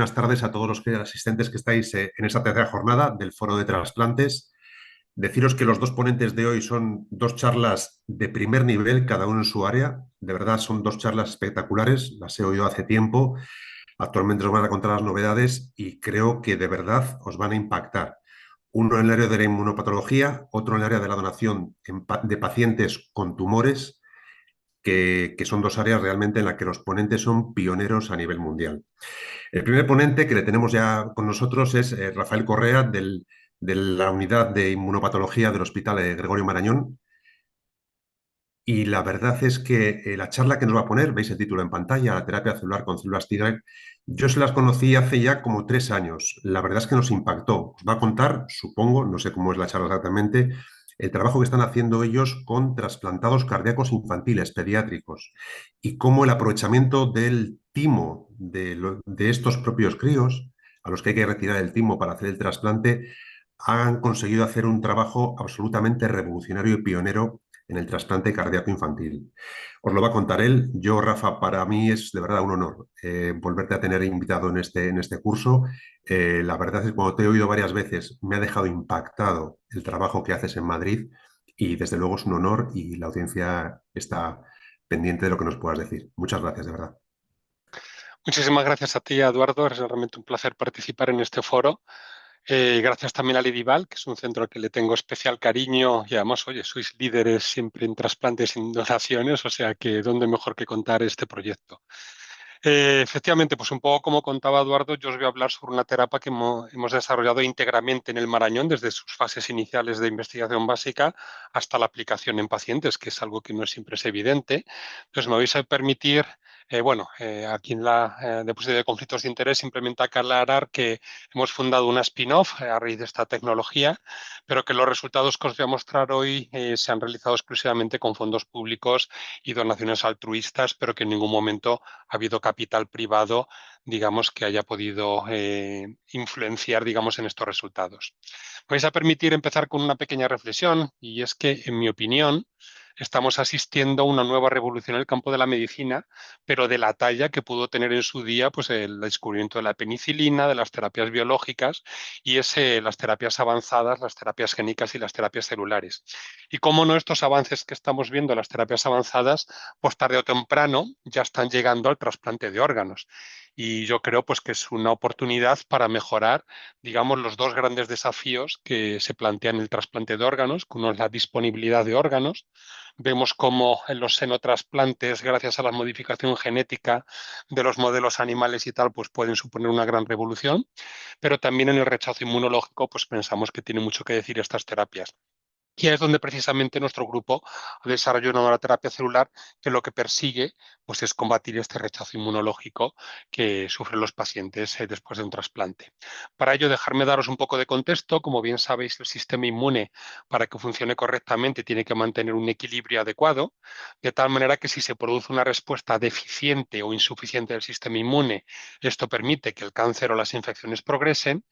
buenas tardes a todos los asistentes que estáis en esta tercera jornada del Foro de Trasplantes. Deciros que los dos ponentes de hoy son dos charlas de primer nivel, cada uno en su área. De verdad, son dos charlas espectaculares, las he oído hace tiempo. Actualmente os van a contar las novedades y creo que de verdad os van a impactar. Uno en el área de la inmunopatología, otro en el área de la donación de pacientes con tumores, que son dos áreas realmente en las que los ponentes son pioneros a nivel mundial. El primer ponente que le tenemos ya con nosotros es Rafael Correa de la unidad de inmunopatología del Hospital Gregorio Marañón. Y la verdad es que la charla que nos va a poner, veis el título en pantalla, la terapia celular con células Treg, yo se las conocí hace ya como 3 años. La verdad es que nos impactó. Os va a contar, supongo, no sé cómo es la charla exactamente, el trabajo que están haciendo ellos con trasplantados cardíacos infantiles, pediátricos, y cómo el aprovechamiento del timo de estos propios críos, a los que hay que retirar el timo para hacer el trasplante, han conseguido hacer un trabajo absolutamente revolucionario y pionero en el trasplante cardíaco infantil. Os lo va a contar él. Yo, Rafa, para mí es de verdad un honor volverte a tener invitado en este curso. La verdad es que cuando te he oído varias veces me ha dejado impactado el trabajo que haces en Madrid y desde luego es un honor y la audiencia está pendiente de lo que nos puedas decir. Muchas gracias, de verdad. Muchísimas gracias a ti, Eduardo. Es realmente un placer participar en este foro. Gracias también a Ledival, que es un centro al que le tengo especial cariño y además, oye, sois líderes siempre en trasplantes y en donaciones, o sea que dónde mejor que contar este proyecto. Efectivamente, pues un poco como contaba Eduardo, yo os voy a hablar sobre una terapia que hemos desarrollado íntegramente en el Marañón desde sus fases iniciales de investigación básica hasta la aplicación en pacientes, que es algo que no siempre es evidente. Entonces, me vais a permitir, aquí en la diapositiva de conflictos de interés, simplemente aclarar que hemos fundado una spin-off a raíz de esta tecnología, pero que los resultados que os voy a mostrar hoy se han realizado exclusivamente con fondos públicos y donaciones altruistas, pero que en ningún momento ha habido capital privado, digamos, que haya podido influenciar, digamos, en estos resultados. Me vais a permitir empezar con una pequeña reflexión y es que, en mi opinión, estamos asistiendo a una nueva revolución en el campo de la medicina, pero de la talla que pudo tener en su día pues, el descubrimiento de la penicilina, de las terapias biológicas y las terapias avanzadas, las terapias génicas y las terapias celulares. Y cómo no, estos avances que estamos viendo, las terapias avanzadas, pues tarde o temprano ya están llegando al trasplante de órganos. Y yo creo pues que es una oportunidad para mejorar, digamos, los dos grandes desafíos que se plantean en el trasplante de órganos, que uno es la disponibilidad de órganos. Vemos cómo en los xenotrasplantes, gracias a la modificación genética de los modelos animales y tal, pues pueden suponer una gran revolución, pero también en el rechazo inmunológico, pues pensamos que tiene mucho que decir estas terapias. Y es donde precisamente nuestro grupo desarrolla una nueva terapia celular que lo que persigue pues, es combatir este rechazo inmunológico que sufren los pacientes después de un trasplante. Para ello, dejarme daros un poco de contexto. Como bien sabéis, el sistema inmune, para que funcione correctamente, tiene que mantener un equilibrio adecuado, de tal manera que si se produce una respuesta deficiente o insuficiente del sistema inmune, esto permite que el cáncer o las infecciones progresen,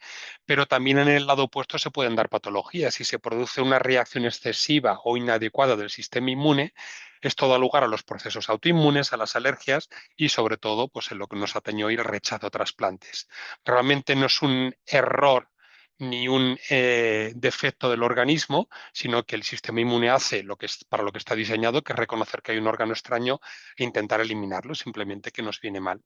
pero también en el lado opuesto se pueden dar patologías. Si se produce una reacción excesiva o inadecuada del sistema inmune, esto da lugar a los procesos autoinmunes, a las alergias y sobre todo, pues en lo que nos atañe hoy, el rechazo a trasplantes. Realmente no es un error ni un defecto del organismo, sino que el sistema inmune hace lo que es, para lo que está diseñado, que es reconocer que hay un órgano extraño e intentar eliminarlo, simplemente que nos viene mal.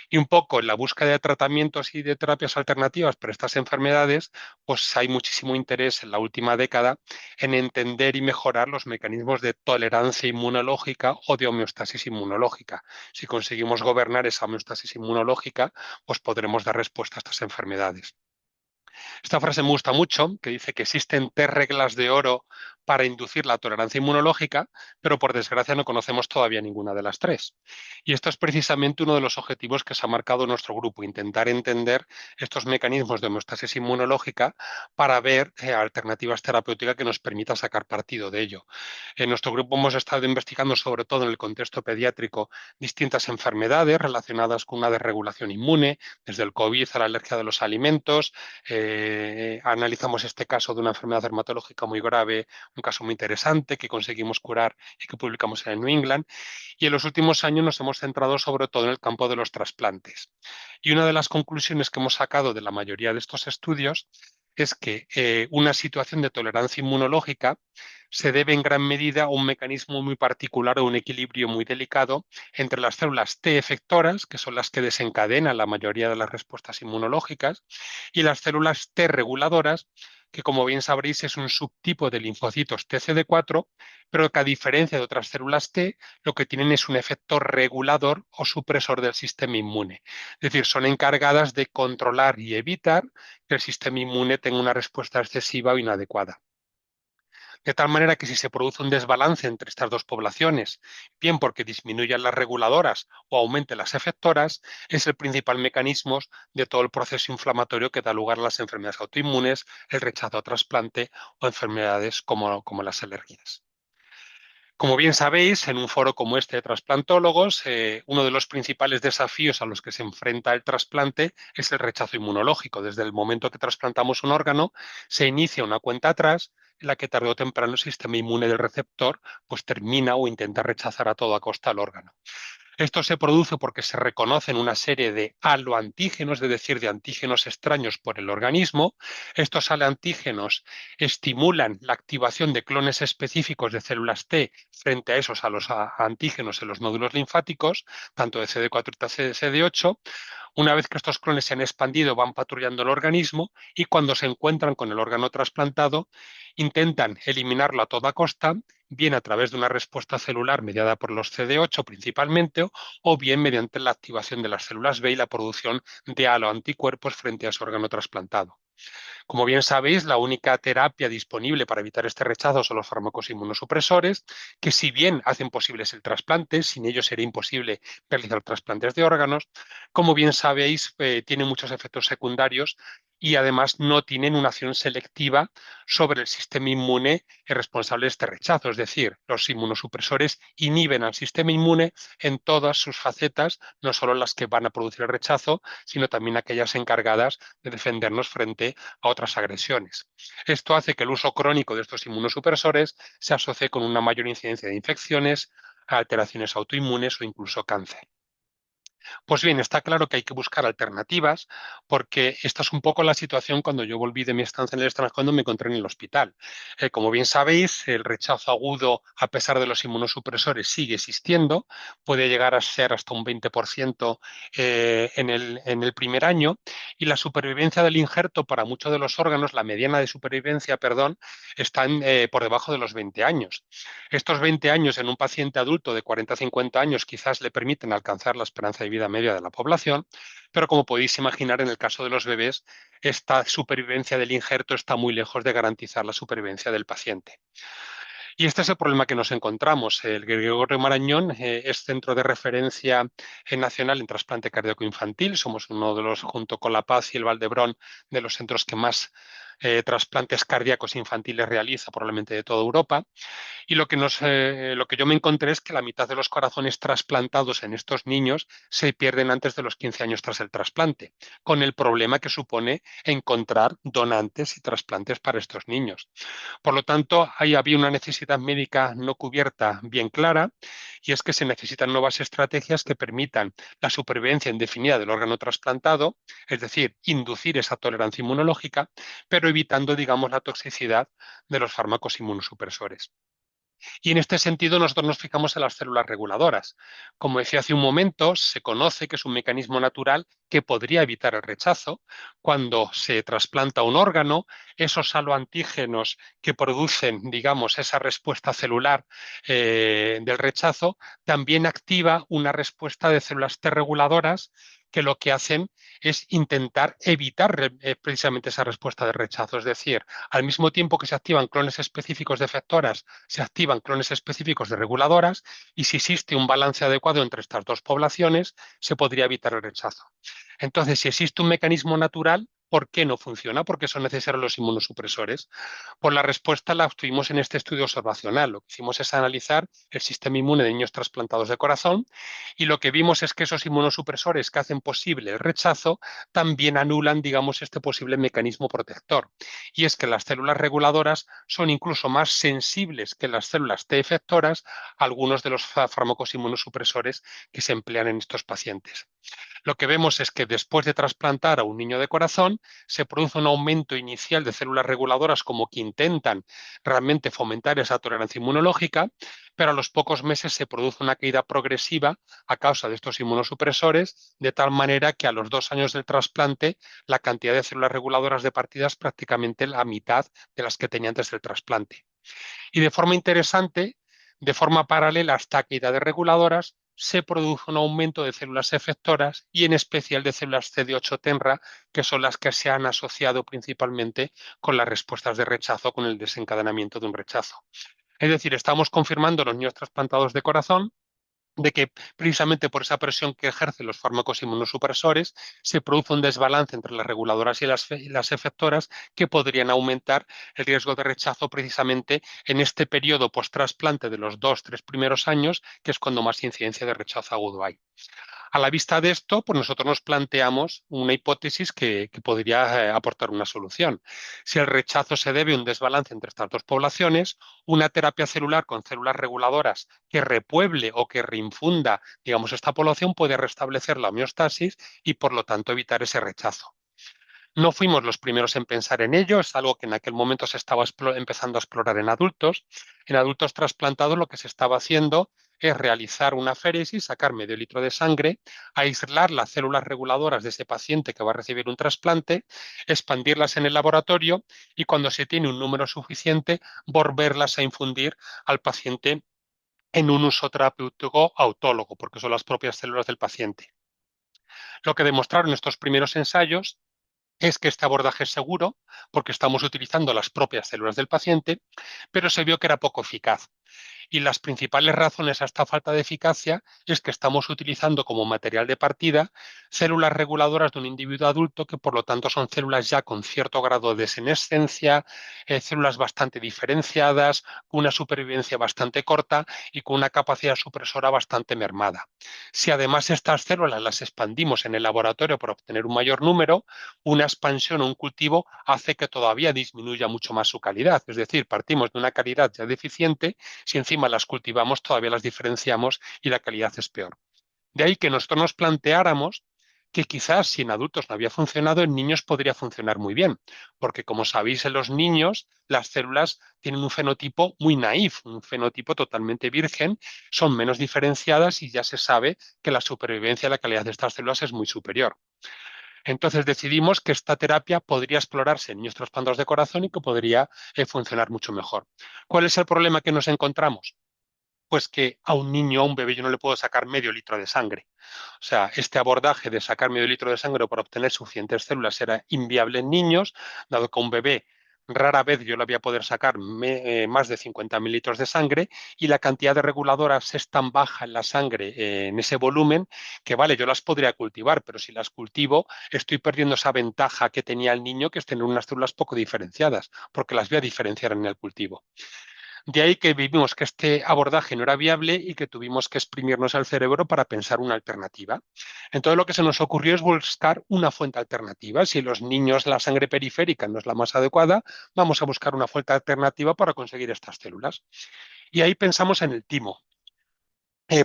Y un poco en la búsqueda de tratamientos y de terapias alternativas para estas enfermedades, pues hay muchísimo interés en la última década en entender y mejorar los mecanismos de tolerancia inmunológica o de homeostasis inmunológica. Si conseguimos gobernar esa homeostasis inmunológica, pues podremos dar respuesta a estas enfermedades. Esta frase me gusta mucho, que dice que existen 3 reglas de oro para inducir la tolerancia inmunológica, pero por desgracia no conocemos todavía ninguna de las 3. Y esto es precisamente uno de los objetivos que se ha marcado nuestro grupo, intentar entender estos mecanismos de homeostasis inmunológica para ver alternativas terapéuticas que nos permitan sacar partido de ello. En nuestro grupo hemos estado investigando, sobre todo en el contexto pediátrico, distintas enfermedades relacionadas con una desregulación inmune, desde el COVID a la alergia de los alimentos. Analizamos este caso de una enfermedad dermatológica muy grave, un caso muy interesante que conseguimos curar y que publicamos en el New England. Y en los últimos años nos hemos centrado sobre todo en el campo de los trasplantes. Y una de las conclusiones que hemos sacado de la mayoría de estos estudios es que una situación de tolerancia inmunológica se debe en gran medida a un mecanismo muy particular o un equilibrio muy delicado entre las células T efectoras, que son las que desencadenan la mayoría de las respuestas inmunológicas, y las células T reguladoras, que como bien sabréis es un subtipo de linfocitos TCD4, pero que a diferencia de otras células T, lo que tienen es un efecto regulador o supresor del sistema inmune. Es decir, son encargadas de controlar y evitar que el sistema inmune tenga una respuesta excesiva o inadecuada. De tal manera que si se produce un desbalance entre estas dos poblaciones, bien porque disminuyan las reguladoras o aumenten las efectoras, es el principal mecanismo de todo el proceso inflamatorio que da lugar a las enfermedades autoinmunes, el rechazo a trasplante o enfermedades como las alergias. Como bien sabéis, en un foro como este de trasplantólogos, uno de los principales desafíos a los que se enfrenta el trasplante es el rechazo inmunológico. Desde el momento que trasplantamos un órgano, se inicia una cuenta atrás en la que tarde o temprano el sistema inmune del receptor pues termina o intenta rechazar a toda costa el órgano. Esto se produce porque se reconocen una serie de aloantígenos, es decir, de antígenos extraños por el organismo. Estos aloantígenos estimulan la activación de clones específicos de células T frente a esos a los antígenos en los nódulos linfáticos, tanto de CD4 y de CD8. Una vez que estos clones se han expandido, van patrullando el organismo y cuando se encuentran con el órgano trasplantado, intentan eliminarlo a toda costa, bien a través de una respuesta celular mediada por los CD8 principalmente, o bien mediante la activación de las células B y la producción de haloanticuerpos frente a ese órgano trasplantado. Como bien sabéis, la única terapia disponible para evitar este rechazo son los fármacos inmunosupresores, que si bien hacen posibles el trasplante, sin ellos sería imposible realizar trasplantes de órganos, como bien sabéis, tienen muchos efectos secundarios y además no tienen una acción selectiva sobre el sistema inmune responsable de este rechazo. Es decir, los inmunosupresores inhiben al sistema inmune en todas sus facetas, no solo las que van a producir el rechazo, sino también aquellas encargadas de defendernos frente a otras agresiones. Esto hace que el uso crónico de estos inmunosupresores se asocie con una mayor incidencia de infecciones, alteraciones autoinmunes o incluso cáncer. Pues bien, está claro que hay que buscar alternativas porque esta es un poco la situación cuando yo volví de mi estancia en el extranjero cuando me encontré en el hospital. Como bien sabéis, el rechazo agudo, a pesar de los inmunosupresores, sigue existiendo, puede llegar a ser hasta un 20% en el primer año y la supervivencia del injerto para muchos de los órganos, la mediana de supervivencia, perdón, están por debajo de los 20 años. Estos 20 años en un paciente adulto de 40 a 50 años quizás le permiten alcanzar la esperanza de vida media de la población, pero como podéis imaginar, en el caso de los bebés, esta supervivencia del injerto está muy lejos de garantizar la supervivencia del paciente. Y este es el problema que nos encontramos. El Gregorio Marañón es centro de referencia nacional en trasplante cardíaco infantil. Somos uno de los, junto con La Paz y el Valdebrón, de los centros que más trasplantes cardíacos infantiles realiza, probablemente de toda Europa. Y lo que yo me encontré es que la mitad de los corazones trasplantados en estos niños se pierden antes de los 15 años tras el trasplante, con el problema que supone encontrar donantes y trasplantes para estos niños. Por lo tanto, ahí había una necesidad médica no cubierta bien clara, y es que se necesitan nuevas estrategias que permitan la supervivencia indefinida del órgano trasplantado, es decir, inducir esa tolerancia inmunológica, pero evitando, digamos, la toxicidad de los fármacos inmunosupresores. Y en este sentido nosotros nos fijamos en las células reguladoras. Como decía hace un momento, se conoce que es un mecanismo natural que podría evitar el rechazo. Cuando se trasplanta un órgano, esos aloantígenos que producen, digamos, esa respuesta celular del rechazo, también activa una respuesta de células T reguladoras que lo que hacen es intentar evitar precisamente esa respuesta de rechazo. Es decir, al mismo tiempo que se activan clones específicos de efectoras, se activan clones específicos de reguladoras y si existe un balance adecuado entre estas dos poblaciones, se podría evitar el rechazo. Entonces, si existe un mecanismo natural, ¿Por qué no funciona? ¿Por qué son necesarios los inmunosupresores? Pues la respuesta la obtuvimos en este estudio observacional. Lo que hicimos es analizar el sistema inmune de niños trasplantados de corazón y lo que vimos es que esos inmunosupresores que hacen posible el rechazo también anulan, digamos, este posible mecanismo protector. Y es que las células reguladoras son incluso más sensibles que las células T efectoras a algunos de los fármacos inmunosupresores que se emplean en estos pacientes. Lo que vemos es que después de trasplantar a un niño de corazón, se produce un aumento inicial de células reguladoras como que intentan realmente fomentar esa tolerancia inmunológica, pero a los pocos meses se produce una caída progresiva a causa de estos inmunosupresores, de tal manera que a los 2 años del trasplante la cantidad de células reguladoras de partida es prácticamente la mitad de las que tenía antes del trasplante. Y de forma interesante, de forma paralela a esta caída de reguladoras, se produce un aumento de células efectoras y en especial de células CD8-TENRA, que son las que se han asociado principalmente con las respuestas de rechazo, con el desencadenamiento de un rechazo. Es decir, estamos confirmando en los niños trasplantados de corazón de que precisamente por esa presión que ejercen los fármacos inmunosupresores se produce un desbalance entre las reguladoras y las efectoras que podrían aumentar el riesgo de rechazo precisamente en este periodo post-trasplante de los 2, 3 primeros años, que es cuando más incidencia de rechazo agudo hay. A la vista de esto, pues nosotros nos planteamos una hipótesis que podría aportar una solución. Si el rechazo se debe a un desbalance entre estas dos poblaciones, una terapia celular con células reguladoras que repueble o que reinfunda, digamos, esta población puede restablecer la homeostasis y, por lo tanto, evitar ese rechazo. No fuimos los primeros en pensar en ello, es algo que en aquel momento se estaba empezando a explorar en adultos. En adultos trasplantados lo que se estaba haciendo es realizar una féresis, sacar medio litro de sangre, aislar las células reguladoras de ese paciente que va a recibir un trasplante, expandirlas en el laboratorio y cuando se tiene un número suficiente, volverlas a infundir al paciente en un uso terapéutico autólogo, porque son las propias células del paciente. Lo que demostraron estos primeros ensayos es que este abordaje es seguro porque estamos utilizando las propias células del paciente, pero se vio que era poco eficaz. Y las principales razones a esta falta de eficacia es que estamos utilizando como material de partida células reguladoras de un individuo adulto que por lo tanto son células ya con cierto grado de senescencia, células bastante diferenciadas, con una supervivencia bastante corta y con una capacidad supresora bastante mermada. Si además estas células las expandimos en el laboratorio para obtener un mayor número, una expansión o un cultivo hace que todavía disminuya mucho más su calidad. Es decir, partimos de una calidad ya deficiente, si encima las cultivamos todavía las diferenciamos y la calidad es peor. De ahí que nosotros nos planteáramos que quizás si en adultos no había funcionado, en niños podría funcionar muy bien, porque como sabéis, en los niños las células tienen un fenotipo muy naif, un fenotipo totalmente virgen, son menos diferenciadas y ya se sabe que la supervivencia y la calidad de estas células es muy superior. Entonces decidimos que esta terapia podría explorarse en niños trasplantados de corazón y que podría funcionar mucho mejor. ¿Cuál es el problema que nos encontramos? Pues que a un niño, a un bebé, yo no le puedo sacar medio litro de sangre. O sea, este abordaje de sacar medio litro de sangre para obtener suficientes células era inviable en niños, dado que a un bebé rara vez yo le voy a poder sacar más de 50 mililitros de sangre y la cantidad de reguladoras es tan baja en la sangre, en ese volumen, que vale, yo las podría cultivar, pero si las cultivo estoy perdiendo esa ventaja que tenía el niño, que es tener unas células poco diferenciadas, porque las voy a diferenciar en el cultivo. De ahí que vimos que este abordaje no era viable y que tuvimos que exprimirnos al cerebro para pensar una alternativa. Entonces lo que se nos ocurrió es buscar una fuente alternativa. Si en los niños la sangre periférica no es la más adecuada, vamos a buscar una fuente alternativa para conseguir estas células. Y ahí pensamos en el timo.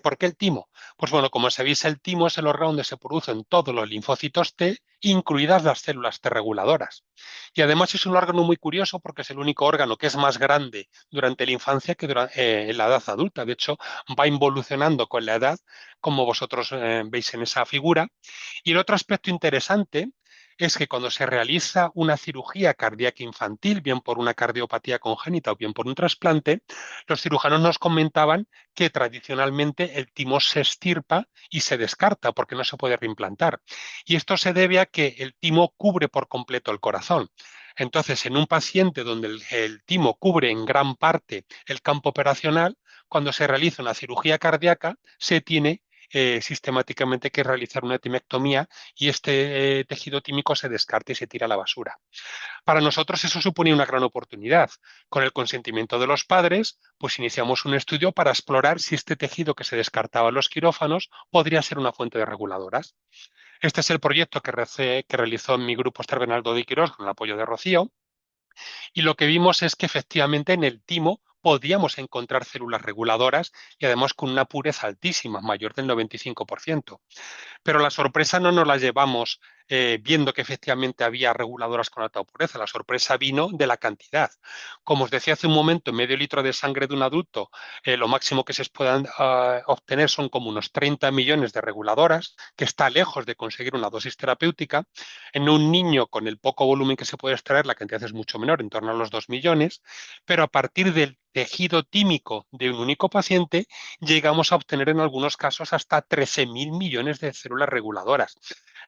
¿Por qué el timo? Pues bueno, como sabéis, el timo es el órgano donde se producen todos los linfocitos T, incluidas las células T reguladoras. Y además es un órgano muy curioso porque es el único órgano que es más grande durante la infancia que en la edad adulta. De hecho, va involucionando con la edad, como vosotros veis en esa figura. Y el otro aspecto interesante es que cuando se realiza una cirugía cardíaca infantil, bien por una cardiopatía congénita o bien por un trasplante, los cirujanos nos comentaban que tradicionalmente el timo se extirpa y se descarta porque no se puede reimplantar. Y esto se debe a que el timo cubre por completo el corazón. Entonces, en un paciente donde el timo cubre en gran parte el campo operacional, cuando se realiza una cirugía cardíaca, se tiene sistemáticamente hay que realizar una timectomía y este tejido tímico se descarta y se tira a la basura. Para nosotros eso suponía una gran oportunidad. Con el consentimiento de los padres, pues iniciamos un estudio para explorar si este tejido que se descartaba en los quirófanos podría ser una fuente de reguladoras. Este es el proyecto que realizó mi grupo Esther Bernardo de Quirós con el apoyo de Rocío, y lo que vimos es que efectivamente en el timo podíamos encontrar células reguladoras y además con una pureza altísima, mayor del 95%. Pero la sorpresa no nos la llevamos viendo que efectivamente había reguladoras con alta pureza. La sorpresa vino de la cantidad. Como os decía hace un momento, medio litro de sangre de un adulto, lo máximo que se puedan obtener son como unos 30 millones de reguladoras, que está lejos de conseguir una dosis terapéutica. En un niño con el poco volumen que se puede extraer, la cantidad es mucho menor, en torno a los 2 millones, pero a partir del tejido tímico de un único paciente, llegamos a obtener en algunos casos hasta 13.000 millones de células reguladoras.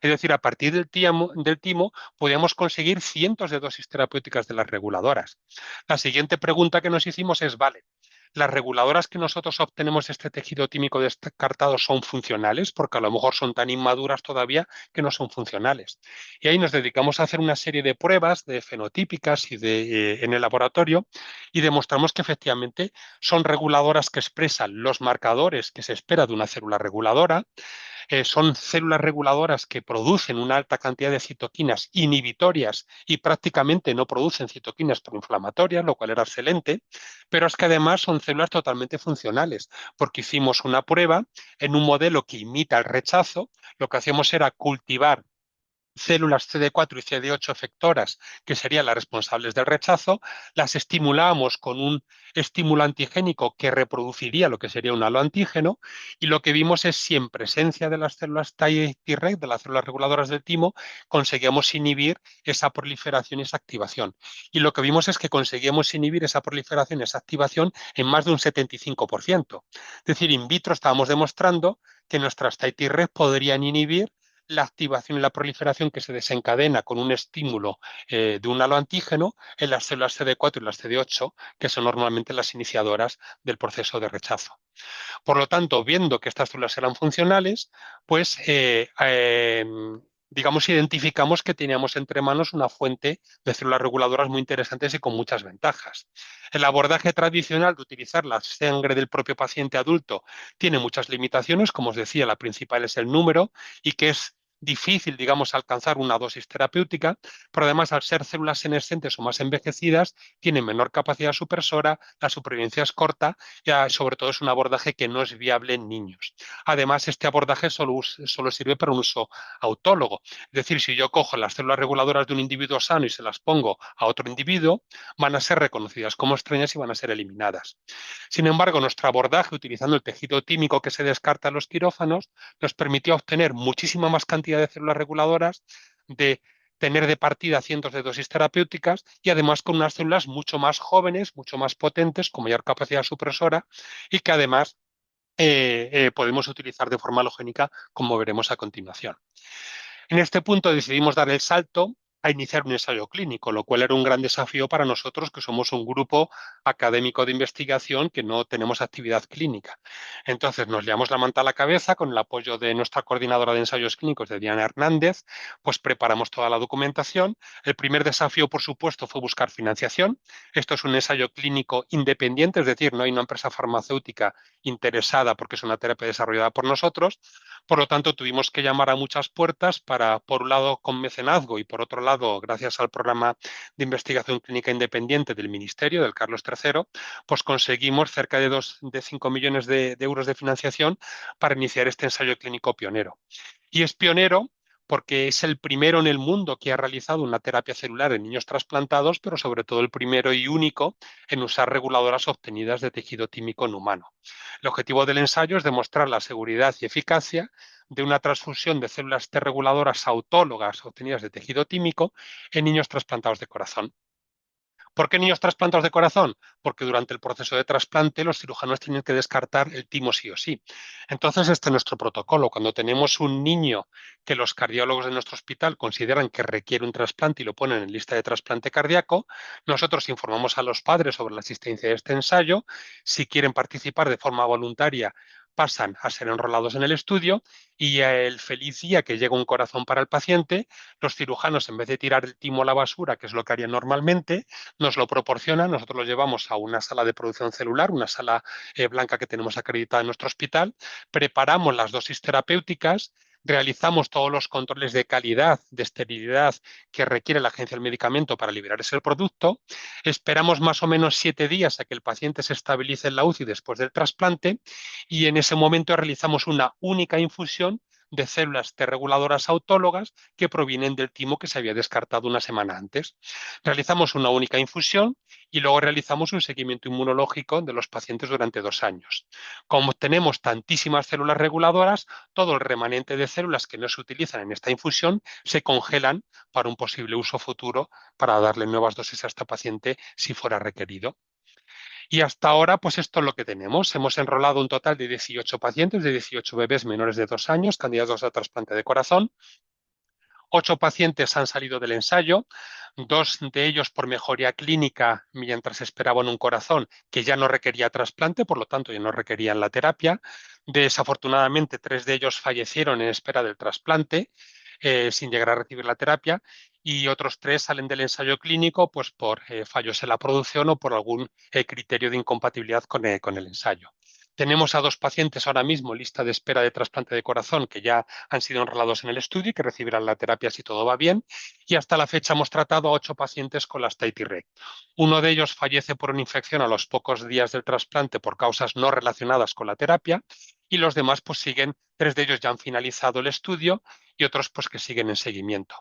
Es decir, a partir del timo podíamos conseguir cientos de dosis terapéuticas de las reguladoras. La siguiente pregunta que nos hicimos es, vale, ¿las reguladoras que nosotros obtenemos de este tejido tímico descartado son funcionales? Porque a lo mejor son tan inmaduras todavía que no son funcionales. Y ahí nos dedicamos a hacer una serie de pruebas de fenotípicas en el laboratorio y demostramos que efectivamente son reguladoras que expresan los marcadores que se espera de una célula reguladora. Son células reguladoras que producen una alta cantidad de citoquinas inhibitorias y prácticamente no producen citoquinas proinflamatorias, lo cual era excelente, pero es que además son células totalmente funcionales, porque hicimos una prueba en un modelo que imita el rechazo. Lo que hacíamos era cultivar células CD4 y CD8 efectoras, que serían las responsables del rechazo, las estimulábamos con un estímulo antigénico que reproduciría lo que sería un haloantígeno, y lo que vimos es si en presencia de las células Treg, de las células reguladoras del timo, conseguíamos inhibir esa proliferación y esa activación. Y lo que vimos es que conseguíamos inhibir esa proliferación y esa activación en más de un 75%. Es decir, in vitro estábamos demostrando que nuestras Treg podrían inhibir la activación y la proliferación que se desencadena con un estímulo de un haloantígeno en las células CD4 y las CD8, que son normalmente las iniciadoras del proceso de rechazo. Por lo tanto, viendo que estas células eran funcionales, pues digamos, identificamos que teníamos entre manos una fuente de células reguladoras muy interesantes y con muchas ventajas. El abordaje tradicional de utilizar la sangre del propio paciente adulto tiene muchas limitaciones. Como os decía, la principal es el número y que es difícil, digamos, alcanzar una dosis terapéutica, pero además al ser células senescentes o más envejecidas, tienen menor capacidad supresora, la supervivencia es corta, ya sobre todo es un abordaje que no es viable en niños. Además, este abordaje solo sirve para un uso autólogo. Es decir, si yo cojo las células reguladoras de un individuo sano y se las pongo a otro individuo, van a ser reconocidas como extrañas y van a ser eliminadas. Sin embargo, nuestro abordaje utilizando el tejido tímico que se descarta en los quirófanos nos permitió obtener muchísima más cantidad de células reguladoras, de tener de partida cientos de dosis terapéuticas y además con unas células mucho más jóvenes, mucho más potentes, con mayor capacidad supresora y que además podemos utilizar de forma halogénica, como veremos a continuación. En este punto decidimos dar el salto a iniciar un ensayo clínico, lo cual era un gran desafío para nosotros, que somos un grupo académico de investigación que no tenemos actividad clínica. Entonces nos liamos la manta a la cabeza con el apoyo de nuestra coordinadora de ensayos clínicos, de Diana Hernández, pues preparamos toda la documentación. El primer desafío, por supuesto, fue buscar financiación. Esto es un ensayo clínico independiente, es decir, no hay una empresa farmacéutica interesada porque es una terapia desarrollada por nosotros. Por lo tanto, tuvimos que llamar a muchas puertas para, por un lado, con mecenazgo y por otro lado, gracias al programa de investigación clínica independiente del Ministerio, del Carlos III, pues conseguimos cerca de 5 millones de euros de financiación para iniciar este ensayo clínico pionero. Y es pionero porque es el primero en el mundo que ha realizado una terapia celular en niños trasplantados, pero sobre todo el primero y único en usar reguladoras obtenidas de tejido tímico en humano. El objetivo del ensayo es demostrar la seguridad y eficacia de una transfusión de células T reguladoras autólogas obtenidas de tejido tímico en niños trasplantados de corazón. ¿Por qué niños trasplantados de corazón? Porque durante el proceso de trasplante los cirujanos tienen que descartar el timo sí o sí. Entonces, este es nuestro protocolo. Cuando tenemos un niño que los cardiólogos de nuestro hospital consideran que requiere un trasplante y lo ponen en lista de trasplante cardíaco, nosotros informamos a los padres sobre la existencia de este ensayo. Si quieren participar de forma voluntaria, pasan a ser enrolados en el estudio y el feliz día que llega un corazón para el paciente, los cirujanos, en vez de tirar el timo a la basura, que es lo que harían normalmente, nos lo proporcionan, nosotros lo llevamos a una sala de producción celular, una sala blanca que tenemos acreditada en nuestro hospital, preparamos las dosis terapéuticas, realizamos todos los controles de calidad, de esterilidad que requiere la agencia del medicamento para liberar ese producto, esperamos más o menos 7 días a que el paciente se estabilice en la UCI después del trasplante y en ese momento realizamos una única infusión de células T reguladoras autólogas que provienen del timo que se había descartado una semana antes. Realizamos una única infusión y luego realizamos un seguimiento inmunológico de los pacientes durante 2 años. Como tenemos tantísimas células reguladoras, todo el remanente de células que no se utilizan en esta infusión se congelan para un posible uso futuro para darle nuevas dosis a este paciente si fuera requerido. Y hasta ahora, pues esto es lo que tenemos. Hemos enrolado un total de 18 pacientes, de 18 bebés menores de 2 años, candidatos a trasplante de corazón. 8 pacientes han salido del ensayo, 2 de ellos por mejoría clínica mientras esperaban un corazón que ya no requería trasplante, por lo tanto ya no requerían la terapia. Desafortunadamente, 3 de ellos fallecieron en espera del trasplante sin llegar a recibir la terapia y otros 3 salen del ensayo clínico pues por fallos en la producción o por algún criterio de incompatibilidad con el ensayo. Tenemos a 2 pacientes ahora mismo en lista de espera de trasplante de corazón que ya han sido enrolados en el estudio y que recibirán la terapia si todo va bien. Y hasta la fecha hemos tratado a 8 pacientes con la TIT-Rec. Uno de ellos fallece por una infección a los pocos días del trasplante por causas no relacionadas con la terapia y los demás pues siguen, 3 de ellos ya han finalizado el estudio y otros pues que siguen en seguimiento.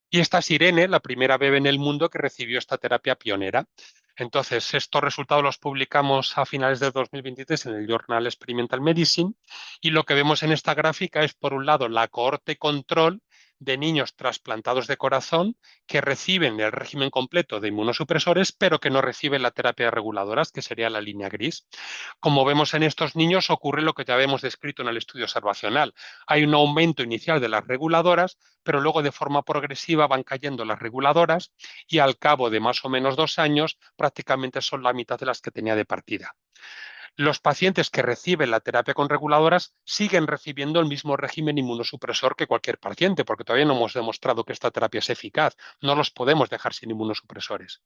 Y esta es Irene, la primera bebé en el mundo que recibió esta terapia pionera. Entonces, estos resultados los publicamos a finales de 2023 en el Journal Experimental Medicine y lo que vemos en esta gráfica es, por un lado, la cohorte control de niños trasplantados de corazón que reciben el régimen completo de inmunosupresores, pero que no reciben la terapia de reguladoras, que sería la línea gris. Como vemos en estos niños, ocurre lo que ya habíamos descrito en el estudio observacional. Hay un aumento inicial de las reguladoras, pero luego de forma progresiva van cayendo las reguladoras y al cabo de más o menos 2 años prácticamente son la mitad de las que tenía de partida. Los pacientes que reciben la terapia con reguladoras siguen recibiendo el mismo régimen inmunosupresor que cualquier paciente, porque todavía no hemos demostrado que esta terapia es eficaz. No los podemos dejar sin inmunosupresores.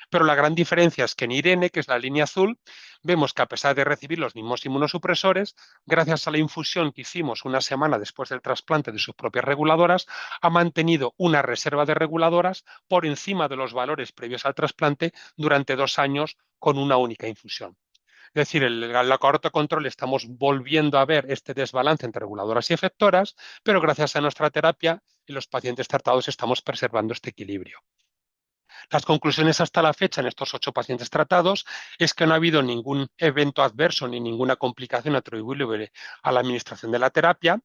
Pero la gran diferencia es que en Irene, que es la línea azul, vemos que a pesar de recibir los mismos inmunosupresores, gracias a la infusión que hicimos una semana después del trasplante de sus propias reguladoras, ha mantenido una reserva de reguladoras por encima de los valores previos al trasplante durante 2 años con una única infusión. Es decir, en la cohorte control estamos volviendo a ver este desbalance entre reguladoras y efectoras, pero gracias a nuestra terapia en los pacientes tratados estamos preservando este equilibrio. Las conclusiones hasta la fecha en estos 8 pacientes tratados es que no ha habido ningún evento adverso ni ninguna complicación atribuible a la administración de la terapia.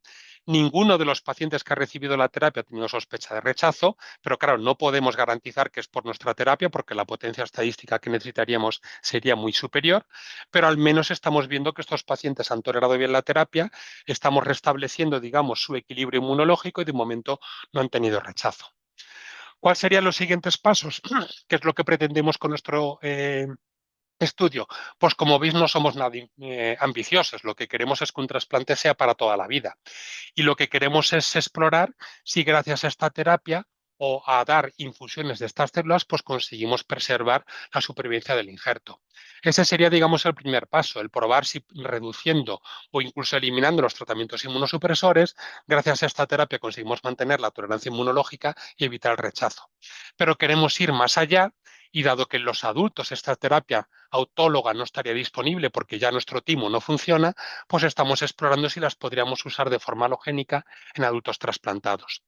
Ninguno de los pacientes que ha recibido la terapia ha tenido sospecha de rechazo, pero claro, no podemos garantizar que es por nuestra terapia porque la potencia estadística que necesitaríamos sería muy superior, pero al menos estamos viendo que estos pacientes han tolerado bien la terapia, estamos restableciendo, digamos, su equilibrio inmunológico y de momento no han tenido rechazo. ¿Cuáles serían los siguientes pasos? ¿Qué es lo que pretendemos con nuestro estudio? Pues como veis no somos nada ambiciosos, lo que queremos es que un trasplante sea para toda la vida. Y lo que queremos es explorar si gracias a esta terapia o a dar infusiones de estas células, pues conseguimos preservar la supervivencia del injerto. Ese sería, digamos, el primer paso, el probar si reduciendo o incluso eliminando los tratamientos inmunosupresores, gracias a esta terapia conseguimos mantener la tolerancia inmunológica y evitar el rechazo. Pero queremos ir más allá y dado que en los adultos esta terapia autóloga no estaría disponible porque ya nuestro timo no funciona, pues estamos explorando si las podríamos usar de forma halogénica en adultos trasplantados.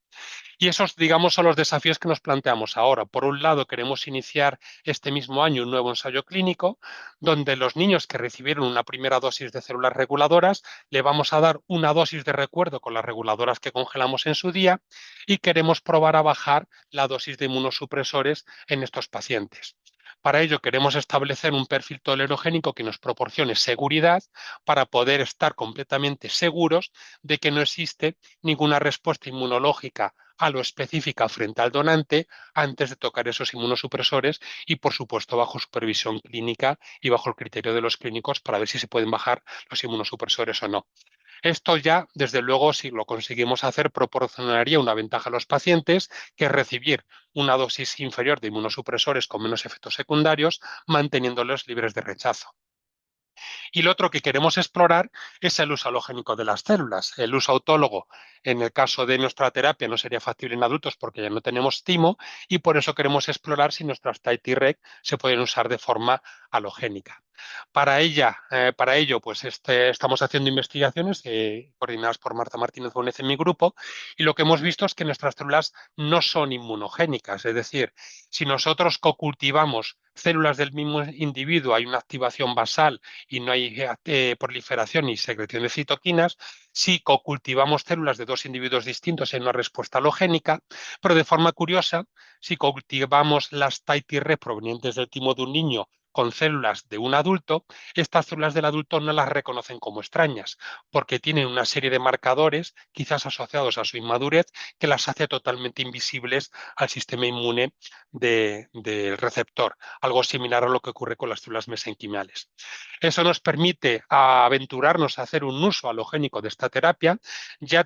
Y esos, digamos, son los desafíos que nos planteamos ahora. Por un lado, queremos iniciar este mismo año un nuevo ensayo clínico donde los niños que recibieron una primera dosis de células reguladoras le vamos a dar una dosis de recuerdo con las reguladoras que congelamos en su día y queremos probar a bajar la dosis de inmunosupresores en estos pacientes. Para ello queremos establecer un perfil tolerogénico que nos proporcione seguridad para poder estar completamente seguros de que no existe ninguna respuesta inmunológica a lo específica frente al donante antes de tocar esos inmunosupresores y, por supuesto, bajo supervisión clínica y bajo el criterio de los clínicos para ver si se pueden bajar los inmunosupresores o no. Esto ya, desde luego, si lo conseguimos hacer, proporcionaría una ventaja a los pacientes, que es recibir una dosis inferior de inmunosupresores con menos efectos secundarios, manteniéndolos libres de rechazo. Y lo otro que queremos explorar es el uso halogénico de las células. El uso autólogo, en el caso de nuestra terapia, no sería factible en adultos porque ya no tenemos timo, y por eso queremos explorar si nuestras TIT-Reg se pueden usar de forma halogénica. Para ello, pues estamos haciendo investigaciones coordinadas por Marta Martínez Gómez en mi grupo, y lo que hemos visto es que nuestras células no son inmunogénicas, es decir, si nosotros cocultivamos células del mismo individuo, hay una activación basal y no hay proliferación y secreción de citoquinas. Si cocultivamos células de dos individuos distintos, hay una respuesta halogénica, pero de forma curiosa, si cultivamos las TIT-Reg provenientes del timo de un niño con células de un adulto, estas células del adulto no las reconocen como extrañas, porque tienen una serie de marcadores, quizás asociados a su inmadurez, que las hace totalmente invisibles al sistema inmune del receptor, algo similar a lo que ocurre con las células mesenquimales. Eso nos permite aventurarnos a hacer un uso halogénico de esta terapia. Ya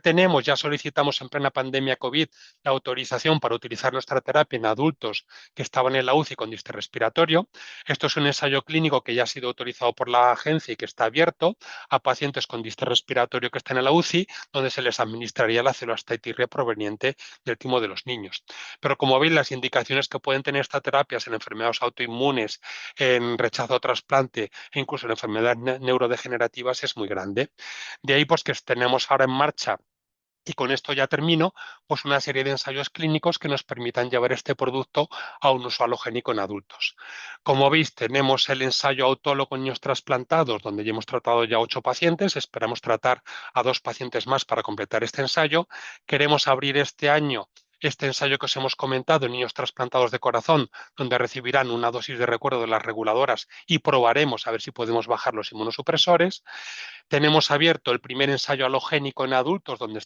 solicitamos en plena pandemia COVID la autorización para utilizar nuestra terapia en adultos que estaban en la UCI con distrés respiratorio. Esto es un ensayo clínico que ya ha sido autorizado por la agencia y que está abierto a pacientes con distrés respiratorio que están en la UCI, donde se les administraría la célula TIT-Reg proveniente del timo de los niños. Pero como veis, las indicaciones que pueden tener estas terapias en enfermedades autoinmunes, en rechazo a trasplante e incluso en enfermedades neurodegenerativas es muy grande. De ahí pues que tenemos ahora en marcha, y con esto ya termino, pues una serie de ensayos clínicos que nos permitan llevar este producto a un uso halogénico en adultos. Como veis, tenemos el ensayo autólogo en niños trasplantados, donde ya hemos tratado ya 8 pacientes, esperamos tratar a 2 pacientes más para completar este ensayo. Queremos abrir este año este ensayo que os hemos comentado en niños trasplantados de corazón, donde recibirán una dosis de recuerdo de las reguladoras y probaremos a ver si podemos bajar los inmunosupresores. Tenemos abierto el primer ensayo halogénico en adultos, donde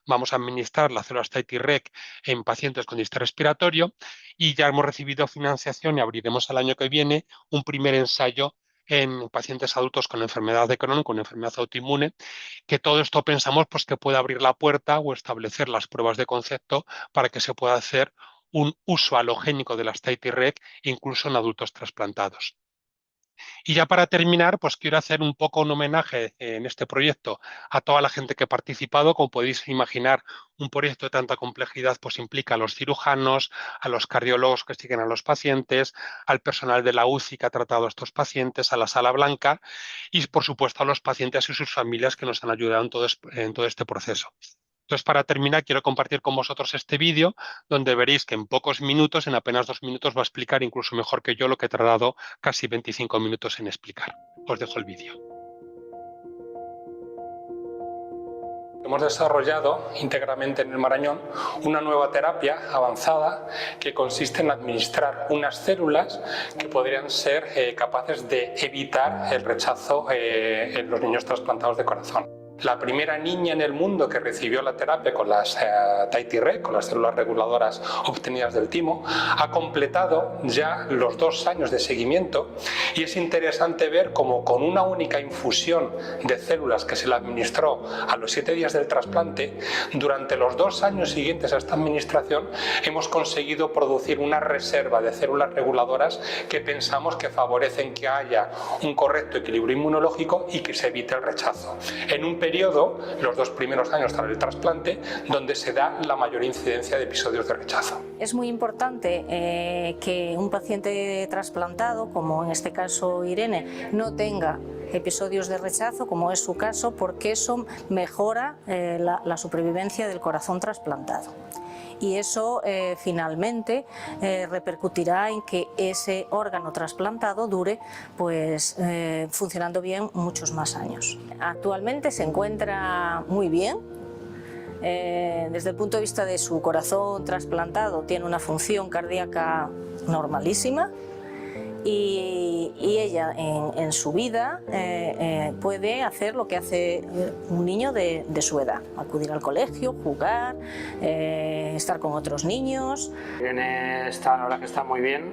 vamos a administrar las células TIT-Reg en pacientes con distrés respiratorio, y ya hemos recibido financiación y abriremos el año que viene un primer ensayo en pacientes adultos con enfermedad de Crohn, con enfermedad autoinmune, que todo esto pensamos pues, que puede abrir la puerta o establecer las pruebas de concepto para que se pueda hacer un uso halogénico de las TIT-Reg incluso en adultos trasplantados. Y ya para terminar, pues quiero hacer un poco un homenaje en este proyecto a toda la gente que ha participado. Como podéis imaginar, un proyecto de tanta complejidad pues implica a los cirujanos, a los cardiólogos que siguen a los pacientes, al personal de la UCI que ha tratado a estos pacientes, a la Sala Blanca y, por supuesto, a los pacientes y sus familias que nos han ayudado en todo este proceso. Entonces, para terminar, quiero compartir con vosotros este vídeo donde veréis que en pocos minutos, en apenas 2 minutos, va a explicar incluso mejor que yo lo que he tardado casi 25 minutos en explicar. Os dejo el vídeo. Hemos desarrollado íntegramente en el Marañón una nueva terapia avanzada que consiste en administrar unas células que podrían ser capaces de evitar el rechazo en los niños trasplantados de corazón. La primera niña en el mundo que recibió la terapia con las TIT-Reg, con las células reguladoras obtenidas del timo, ha completado ya los 2 años de seguimiento, y es interesante ver cómo con una única infusión de células que se le administró a los 7 días del trasplante, durante los 2 años siguientes a esta administración hemos conseguido producir una reserva de células reguladoras que pensamos que favorecen que haya un correcto equilibrio inmunológico y que se evite el rechazo. En un periodo, los 2 primeros años tras el trasplante, donde se da la mayor incidencia de episodios de rechazo. Es muy importante que un paciente trasplantado, como en este caso Irene, no tenga episodios de rechazo, como es su caso, porque eso mejora la supervivencia del corazón trasplantado. Y eso finalmente repercutirá en que ese órgano trasplantado dure pues, funcionando bien muchos más años. Actualmente se encuentra muy bien. Desde el punto de vista de su corazón trasplantado, tiene una función cardíaca normalísima, y y ella en su vida puede hacer lo que hace un niño de su edad, acudir al colegio, jugar, estar con otros niños. Irene está, la verdad que está muy bien,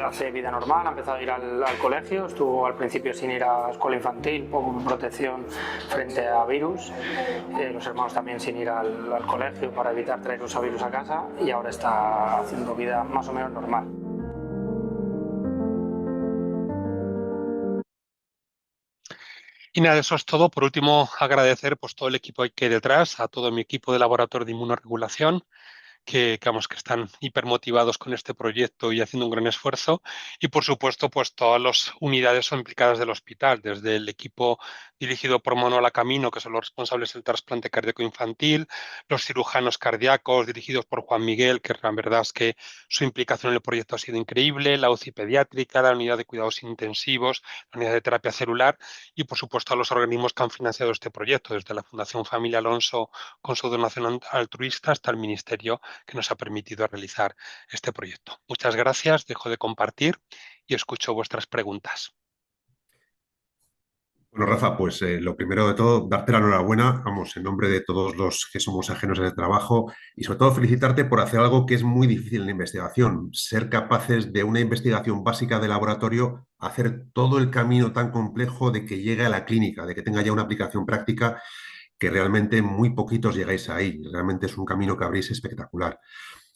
hace vida normal, ha empezado a ir al colegio, estuvo al principio sin ir a escuela infantil por protección frente a virus, los hermanos también sin ir al colegio para evitar traer los virus a casa, y ahora está haciendo vida más o menos normal. Y nada, eso es todo. Por último, agradecer pues todo el equipo que hay detrás, a todo mi equipo de laboratorio de inmunorregulación, vamos, que están hipermotivados con este proyecto y haciendo un gran esfuerzo. Y por supuesto, pues todas las unidades son implicadas del hospital, desde el equipo dirigido por Manuela Camino, que son los responsables del trasplante cardíaco infantil, los cirujanos cardíacos dirigidos por Juan Miguel, que la verdad es que su implicación en el proyecto ha sido increíble, la UCI pediátrica, la unidad de cuidados intensivos, la unidad de terapia celular y por supuesto a los organismos que han financiado este proyecto, desde la Fundación Familia Alonso con su donación altruista hasta el Ministerio que nos ha permitido realizar este proyecto. Muchas gracias, dejo de compartir y escucho vuestras preguntas. Bueno, Rafa, pues lo primero de todo, darte la enhorabuena, vamos, en nombre de todos los que somos ajenos a este trabajo y sobre todo felicitarte por hacer algo que es muy difícil en la investigación, ser capaces de una investigación básica de laboratorio, hacer todo el camino tan complejo de que llegue a la clínica, de que tenga ya una aplicación práctica, que realmente muy poquitos llegáis ahí. Realmente es un camino que abrís espectacular.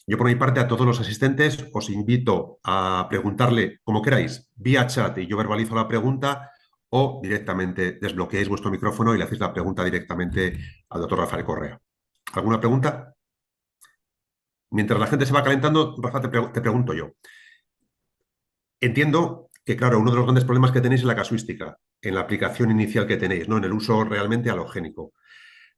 Yo por mi parte a todos los asistentes os invito a preguntarle como queráis, vía chat y yo verbalizo la pregunta o directamente desbloqueáis vuestro micrófono y le hacéis la pregunta directamente al doctor Rafael Correa. ¿Alguna pregunta? Mientras la gente se va calentando, Rafa, te pregunto yo. Entiendo que, claro, uno de los grandes problemas que tenéis es la casuística, en la aplicación inicial que tenéis, ¿no? En el uso realmente halogénico.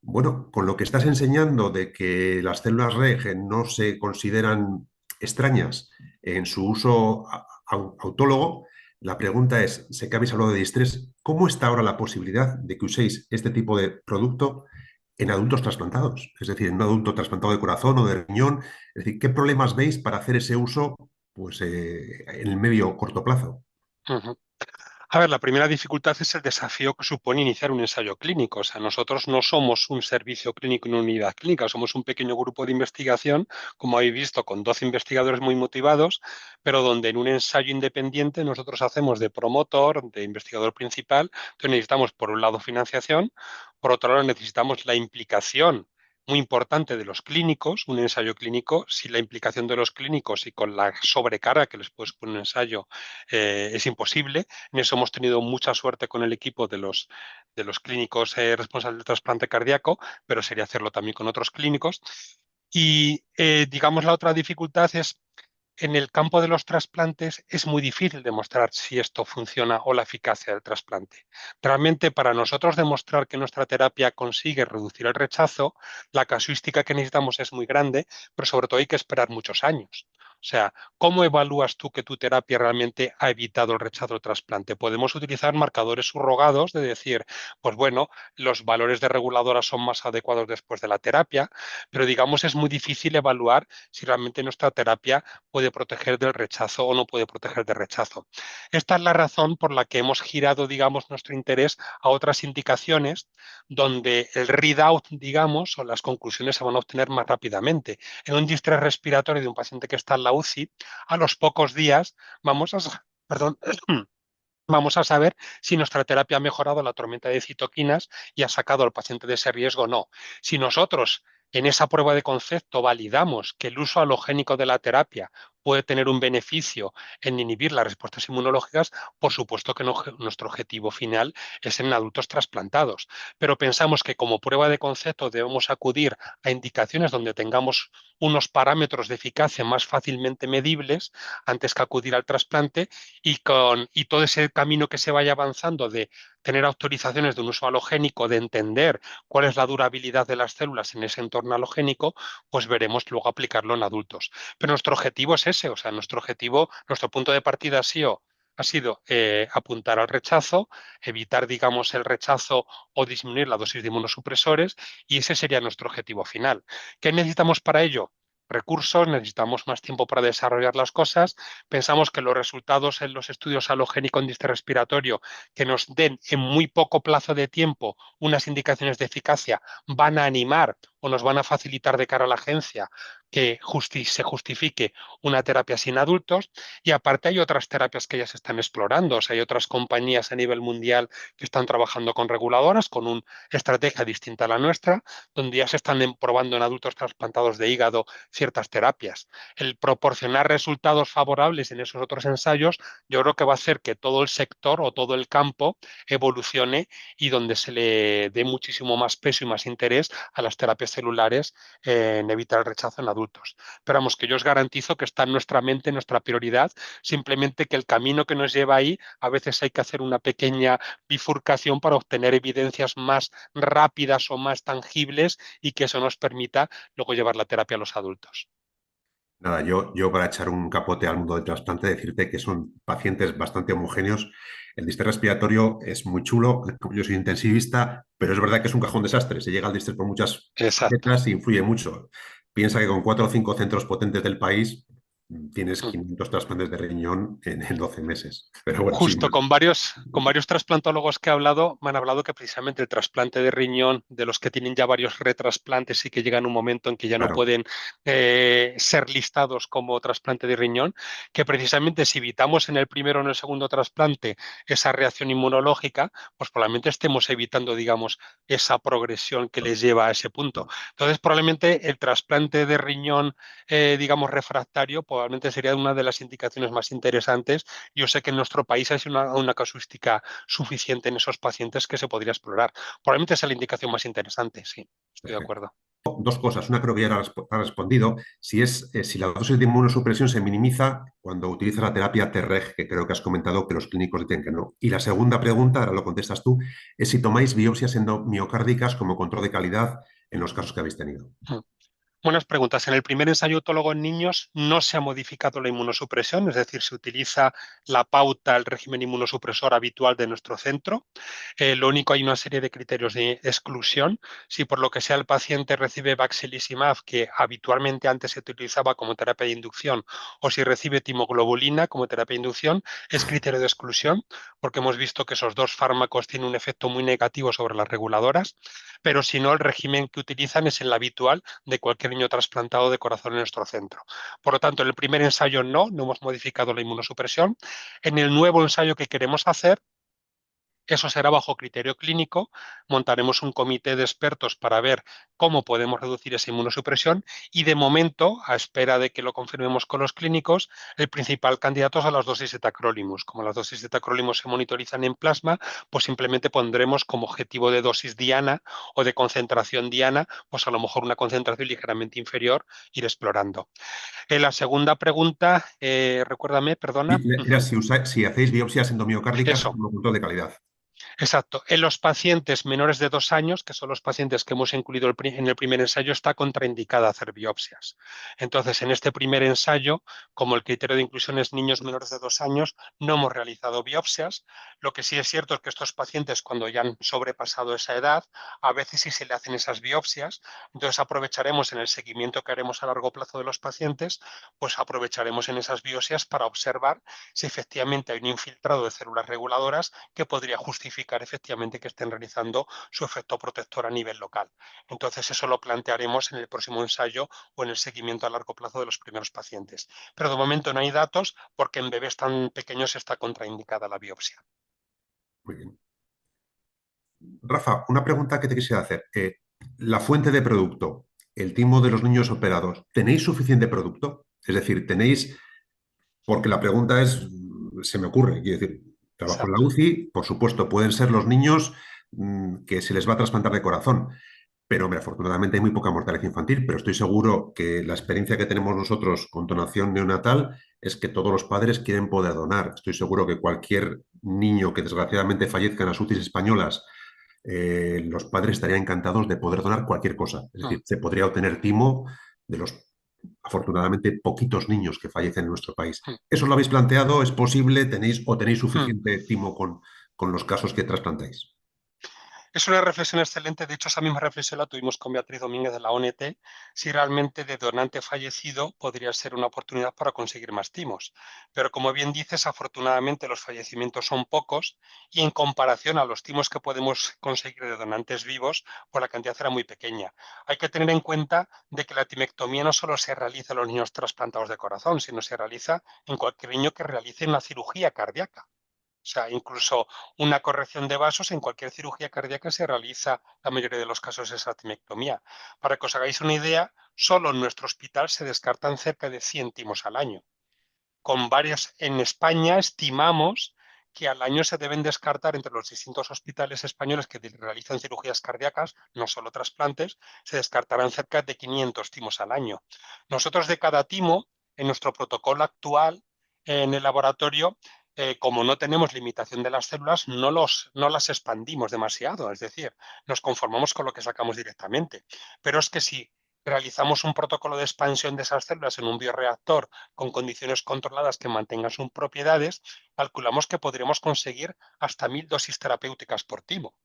Bueno, con lo que estás enseñando de que las células REG no se consideran extrañas en su uso autólogo, la pregunta es, sé que habéis hablado de distrés, ¿cómo está ahora la posibilidad de que uséis este tipo de producto en adultos trasplantados? Es decir, en un adulto trasplantado de corazón o de riñón. Es decir, ¿qué problemas veis para hacer ese uso pues, en el medio o corto plazo? Uh-huh. A ver, la primera dificultad es el desafío que supone iniciar un ensayo clínico. O sea, nosotros no somos un servicio clínico en una unidad clínica, somos un pequeño grupo de investigación, como habéis visto, con 12 investigadores muy motivados, pero donde en un ensayo independiente nosotros hacemos de promotor, de investigador principal. Entonces necesitamos, por un lado, financiación, por otro lado, necesitamos la implicación muy importante de los clínicos, un ensayo clínico, si la implicación de los clínicos y con la sobrecarga que les puede suponer un ensayo es imposible. En eso hemos tenido mucha suerte con el equipo de los clínicos responsables del trasplante cardíaco, pero sería hacerlo también con otros clínicos. Y digamos, la otra dificultad es en el campo de los trasplantes es muy difícil demostrar si esto funciona o la eficacia del trasplante. Realmente para nosotros demostrar que nuestra terapia consigue reducir el rechazo, la casuística que necesitamos es muy grande, pero sobre todo hay que esperar muchos años. O sea, ¿cómo evalúas tú que tu terapia realmente ha evitado el rechazo al trasplante? Podemos utilizar marcadores subrogados de decir, pues bueno, los valores de reguladora son más adecuados después de la terapia, pero digamos es muy difícil evaluar si realmente nuestra terapia puede proteger del rechazo o no puede proteger del rechazo. Esta es la razón por la que hemos girado, digamos, nuestro interés a otras indicaciones donde el readout, digamos, o las conclusiones se van a obtener más rápidamente. En un distrés respiratorio de un paciente que está en la UCI, a los pocos días vamos a, perdón, vamos a saber si nuestra terapia ha mejorado la tormenta de citoquinas y ha sacado al paciente de ese riesgo o no. Si nosotros en esa prueba de concepto validamos que el uso halogénico de la terapia puede tener un beneficio en inhibir las respuestas inmunológicas, por supuesto que nuestro objetivo final es en adultos trasplantados. Pero pensamos que como prueba de concepto debemos acudir a indicaciones donde tengamos unos parámetros de eficacia más fácilmente medibles antes que acudir al trasplante y todo ese camino que se vaya avanzando de tener autorizaciones de un uso halogénico, de entender cuál es la durabilidad de las células en ese entorno halogénico, pues veremos luego aplicarlo en adultos. Pero nuestro objetivo es ese, o sea, nuestro objetivo, nuestro punto de partida ha sido apuntar al rechazo, evitar, digamos, el rechazo o disminuir la dosis de inmunosupresores, y ese sería nuestro objetivo final. ¿Qué necesitamos para ello? recursos, necesitamos más tiempo para desarrollar las cosas. Pensamos que los resultados en los estudios halogénico en disque respiratorio que nos den en muy poco plazo de tiempo unas indicaciones de eficacia van a animar o nos van a facilitar de cara a la agencia que se justifique una terapia sin adultos. Y aparte hay otras terapias que ya se están explorando. O sea, hay otras compañías a nivel mundial que están trabajando con reguladoras con una estrategia distinta a la nuestra, donde ya se están probando en adultos trasplantados de hígado ciertas terapias. El proporcionar resultados favorables en esos otros ensayos, yo creo que va a hacer que todo el sector o todo el campo evolucione y donde se le dé muchísimo más peso y más interés a las terapias celulares en evitar el rechazo en adultos. Pero vamos, que yo os garantizo que está en nuestra mente, en nuestra prioridad, simplemente que el camino que nos lleva ahí, a veces hay que hacer una pequeña bifurcación para obtener evidencias más rápidas o más tangibles y que eso nos permita luego llevar la terapia a los adultos. Nada, yo para echar un capote al mundo del trasplante, decirte que son pacientes bastante homogéneos. El distrés respiratorio es muy chulo, yo soy intensivista, pero es verdad que es un cajón desastre. Se llega al distrés por muchas Exacto. facetas y influye mucho. Piensa que con 4 o 5 centros potentes del país tienes Mm. 500 trasplantes de riñón en 12 meses. Pero bueno, sin Justo más. con varios trasplantólogos que he hablado, me han hablado que precisamente el trasplante de riñón, de los que tienen ya varios retrasplantes y que llegan un momento en que ya no Claro, pueden ser listados como trasplante de riñón, que precisamente si evitamos en el primero o en el segundo trasplante esa reacción inmunológica, pues probablemente estemos evitando, digamos, esa progresión que les lleva a ese punto. Entonces, probablemente el trasplante de riñón, digamos, refractario, probablemente sería una de las indicaciones más interesantes. Yo sé que en nuestro país hay una casuística suficiente en esos pacientes que se podría explorar. Probablemente sea la indicación más interesante, sí, estoy de perfecto. acuerdo. Dos cosas. Una creo que ya ha respondido. Si la dosis de inmunosupresión se minimiza cuando utiliza la terapia T-REG, que creo que has comentado que los clínicos dicen que no. Y la segunda pregunta, ahora lo contestas tú, es si tomáis biopsias endomiocárdicas como control de calidad en los casos que habéis tenido. Mm. Buenas preguntas. En el primer ensayo autólogo en niños no se ha modificado la inmunosupresión, es decir, se utiliza la pauta, el régimen inmunosupresor habitual de nuestro centro. Lo único, hay una serie de criterios de exclusión. Si por lo que sea el paciente recibe Baxilizumab, que habitualmente antes se utilizaba como terapia de inducción, o si recibe timoglobulina como terapia de inducción, es criterio de exclusión, porque hemos visto que esos dos fármacos tienen un efecto muy negativo sobre las reguladoras. Pero si no, el régimen que utilizan es el habitual de cualquier niño trasplantado de corazón en nuestro centro. Por lo tanto, en el primer ensayo no hemos modificado la inmunosupresión. En el nuevo ensayo que queremos hacer, eso será bajo criterio clínico. Montaremos un comité de expertos para ver cómo podemos reducir esa inmunosupresión y de momento, a espera de que lo confirmemos con los clínicos, el principal candidato es a las dosis de tacrolimus. Como las dosis de tacrolimus se monitorizan en plasma, pues simplemente pondremos como objetivo de dosis diana o de concentración diana, pues a lo mejor una concentración ligeramente inferior, ir explorando. En la segunda pregunta, recuérdame, perdona. Era si hacéis biopsias endomiocárdicas Eso. como control de calidad. Exacto. En los pacientes menores de 2 años, que son los pacientes que hemos incluido en el primer ensayo, está contraindicada hacer biopsias. Entonces, en este primer ensayo, como el criterio de inclusión es niños menores de 2 años, no hemos realizado biopsias. Lo que sí es cierto es que estos pacientes, cuando ya han sobrepasado esa edad, a veces sí se le hacen esas biopsias. Entonces, aprovecharemos en el seguimiento que haremos a largo plazo de los pacientes, pues aprovecharemos en esas biopsias para observar si efectivamente hay un infiltrado de células reguladoras que podría justificar efectivamente que estén realizando su efecto protector a nivel local. Entonces, eso lo plantearemos en el próximo ensayo o en el seguimiento a largo plazo de los primeros pacientes. Pero de momento no hay datos porque en bebés tan pequeños está contraindicada la biopsia. Muy bien. Rafa, una pregunta que te quisiera hacer. La fuente de producto, el timo de los niños operados, ¿tenéis suficiente producto? Es decir, tenéis, porque la pregunta es, se me ocurre, quiero decir, trabajo en la Exacto. UCI, por supuesto, pueden ser los niños que se les va a trasplantar de corazón, pero hombre, afortunadamente hay muy poca mortalidad infantil, pero estoy seguro que la experiencia que tenemos nosotros con donación neonatal es que todos los padres quieren poder donar. Estoy seguro que cualquier niño que desgraciadamente fallezca en las UCIs españolas, los padres estarían encantados de poder donar cualquier cosa. Es Mm, decir, se podría obtener timo de los afortunadamente poquitos niños que fallecen en nuestro país. mm, ¿Eso lo habéis planteado? ¿Es posible? ¿Tenéis mm. suficiente timo con los casos que trasplantáis? Es una reflexión excelente. De hecho, esa misma reflexión la tuvimos con Beatriz Domínguez de la ONT, si realmente de donante fallecido podría ser una oportunidad para conseguir más timos. Pero como bien dices, afortunadamente los fallecimientos son pocos y en comparación a los timos que podemos conseguir de donantes vivos, pues la cantidad era muy pequeña. Hay que tener en cuenta de que la timectomía no solo se realiza en los niños trasplantados de corazón, sino se realiza en cualquier niño que realice una cirugía cardíaca. O sea, incluso una corrección de vasos en cualquier cirugía cardíaca se realiza, la mayoría de los casos, esa timectomía. Para que os hagáis una idea, solo en nuestro hospital se descartan cerca de 100 timos al año. Con varios, en España estimamos que al año se deben descartar entre los distintos hospitales españoles que realizan cirugías cardíacas, no solo trasplantes, se descartarán cerca de 500 timos al año. Nosotros de cada timo, en nuestro protocolo actual, en el laboratorio, como no tenemos limitación de las células, no las expandimos demasiado, es decir, nos conformamos con lo que sacamos directamente. Pero es que si realizamos un protocolo de expansión de esas células en un bioreactor con condiciones controladas que mantengan sus propiedades, calculamos que podríamos conseguir hasta 1000 dosis terapéuticas por timo.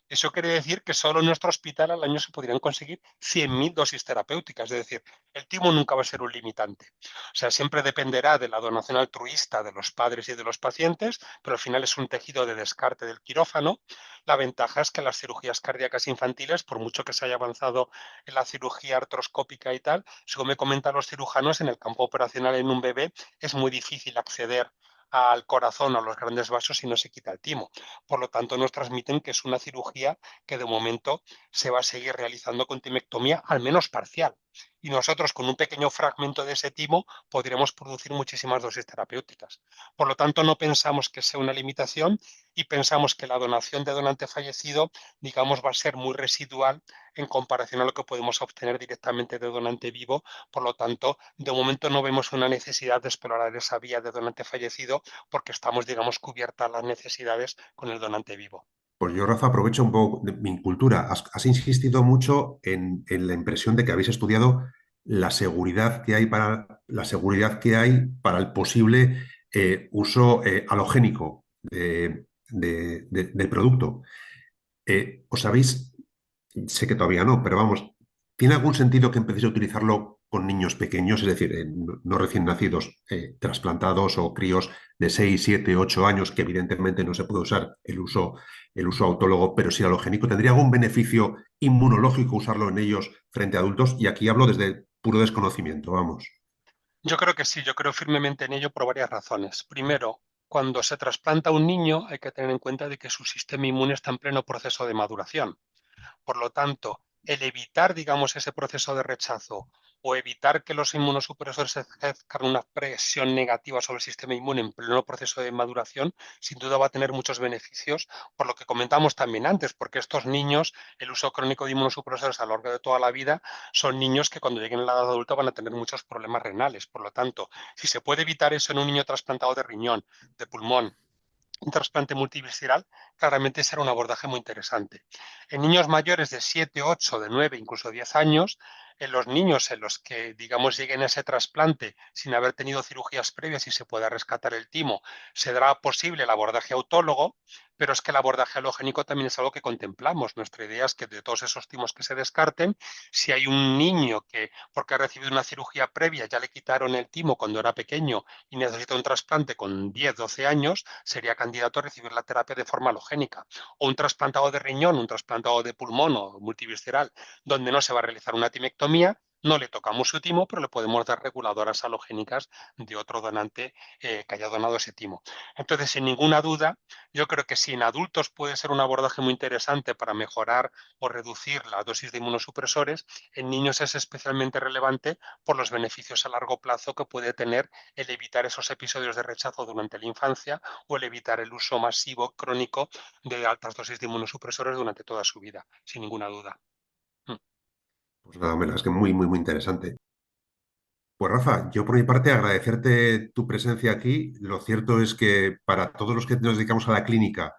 Eso quiere decir que solo en nuestro hospital al año se podrían conseguir 100.000 dosis terapéuticas. Es decir, el timo nunca va a ser un limitante. O sea, siempre dependerá de la donación altruista de los padres y de los pacientes, pero al final es un tejido de descarte del quirófano. La ventaja es que las cirugías cardíacas infantiles, por mucho que se haya avanzado en la cirugía artroscópica y tal, según me comentan los cirujanos, en el campo operacional en un bebé es muy difícil acceder al corazón o a los grandes vasos si no se quita el timo. Por lo tanto, nos transmiten que es una cirugía que de momento se va a seguir realizando con timectomía, al menos parcial. Y nosotros con un pequeño fragmento de ese timo podríamos producir muchísimas dosis terapéuticas. Por lo tanto, no pensamos que sea una limitación y pensamos que la donación de donante fallecido, digamos, va a ser muy residual en comparación a lo que podemos obtener directamente de donante vivo. Por lo tanto, de momento no vemos una necesidad de explorar esa vía de donante fallecido porque estamos, digamos, cubiertas las necesidades con el donante vivo. Pues yo, Rafa, aprovecho un poco de mi cultura. Has insistido mucho en la impresión de que habéis estudiado la seguridad que hay para el posible uso halogénico del producto. ¿Os habéis, sé que todavía no, pero vamos, ¿tiene algún sentido que empecéis a utilizarlo con niños pequeños, es decir, no recién nacidos, trasplantados o críos de 6, 7, 8 años, que evidentemente no se puede usar el uso autólogo, pero si halogénico, ¿tendría algún beneficio inmunológico usarlo en ellos frente a adultos? Y aquí hablo desde puro desconocimiento, vamos. Yo creo que sí, yo creo firmemente en ello por varias razones. Primero, cuando se trasplanta un niño hay que tener en cuenta de que su sistema inmune está en pleno proceso de maduración. Por lo tanto, el evitar, digamos, ese proceso de rechazo o evitar que los inmunosupresores ejerzcan una presión negativa sobre el sistema inmune en pleno proceso de maduración, sin duda va a tener muchos beneficios, por lo que comentamos también antes, porque estos niños, el uso crónico de inmunosupresores a lo largo de toda la vida, son niños que cuando lleguen a la edad adulta van a tener muchos problemas renales. Por lo tanto, si se puede evitar eso en un niño trasplantado de riñón, de pulmón, un trasplante multivisceral, claramente será un abordaje muy interesante. En niños mayores de 7, 8, de 9, incluso 10 años, en los niños en los que, digamos, lleguen a ese trasplante sin haber tenido cirugías previas y se pueda rescatar el timo, se dará posible el abordaje autólogo, pero es que el abordaje halogénico también es algo que contemplamos. Nuestra idea es que de todos esos timos que se descarten, si hay un niño que, porque ha recibido una cirugía previa, ya le quitaron el timo cuando era pequeño y necesita un trasplante con 10, 12 años, sería candidato a recibir la terapia de forma halogénica. O un trasplantado de riñón, un trasplantado de pulmón o multivisceral, donde no se va a realizar una timectomía, no le tocamos su timo, pero le podemos dar reguladoras halogénicas de otro donante que haya donado ese timo. Entonces, sin ninguna duda, yo creo que si en adultos puede ser un abordaje muy interesante para mejorar o reducir la dosis de inmunosupresores, en niños es especialmente relevante por los beneficios a largo plazo que puede tener el evitar esos episodios de rechazo durante la infancia o el evitar el uso masivo crónico de altas dosis de inmunosupresores durante toda su vida, sin ninguna duda. Pues nada, Mela, es que muy, muy, muy interesante. Pues Rafa, yo por mi parte agradecerte tu presencia aquí. Lo cierto es que para todos los que nos dedicamos a la clínica,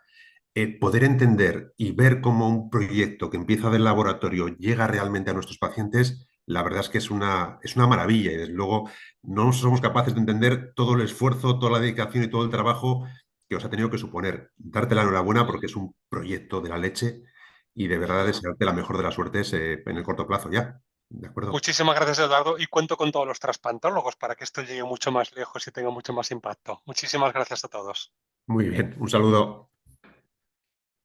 poder entender y ver cómo un proyecto que empieza del laboratorio llega realmente a nuestros pacientes, la verdad es que es una maravilla y desde luego no somos capaces de entender todo el esfuerzo, toda la dedicación y todo el trabajo que os ha tenido que suponer. Darte la enhorabuena porque es un proyecto de la leche y de verdad desearte la mejor de las suertes en el corto plazo ya. ¿De acuerdo? Muchísimas gracias, Eduardo, y cuento con todos los trasplantólogos para que esto llegue mucho más lejos y tenga mucho más impacto. Muchísimas gracias a todos. Muy bien, un saludo.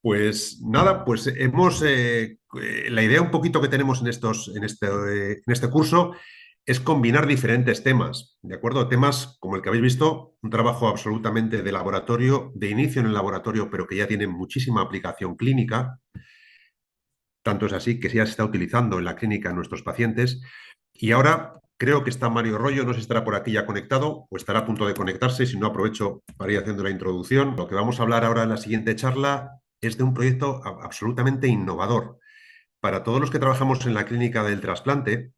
Pues nada, pues la idea un poquito que tenemos en este curso es combinar diferentes temas, ¿de acuerdo? Temas como el que habéis visto, un trabajo absolutamente de laboratorio, de inicio en el laboratorio, pero que ya tiene muchísima aplicación clínica. Tanto es así que ya se está utilizando en la clínica en nuestros pacientes. Y ahora creo que está Mario Rollo, no sé si estará por aquí ya conectado o estará a punto de conectarse, si no aprovecho para ir haciendo la introducción. Lo que vamos a hablar ahora en la siguiente charla es de un proyecto absolutamente innovador. Para todos los que trabajamos en la clínica del trasplante,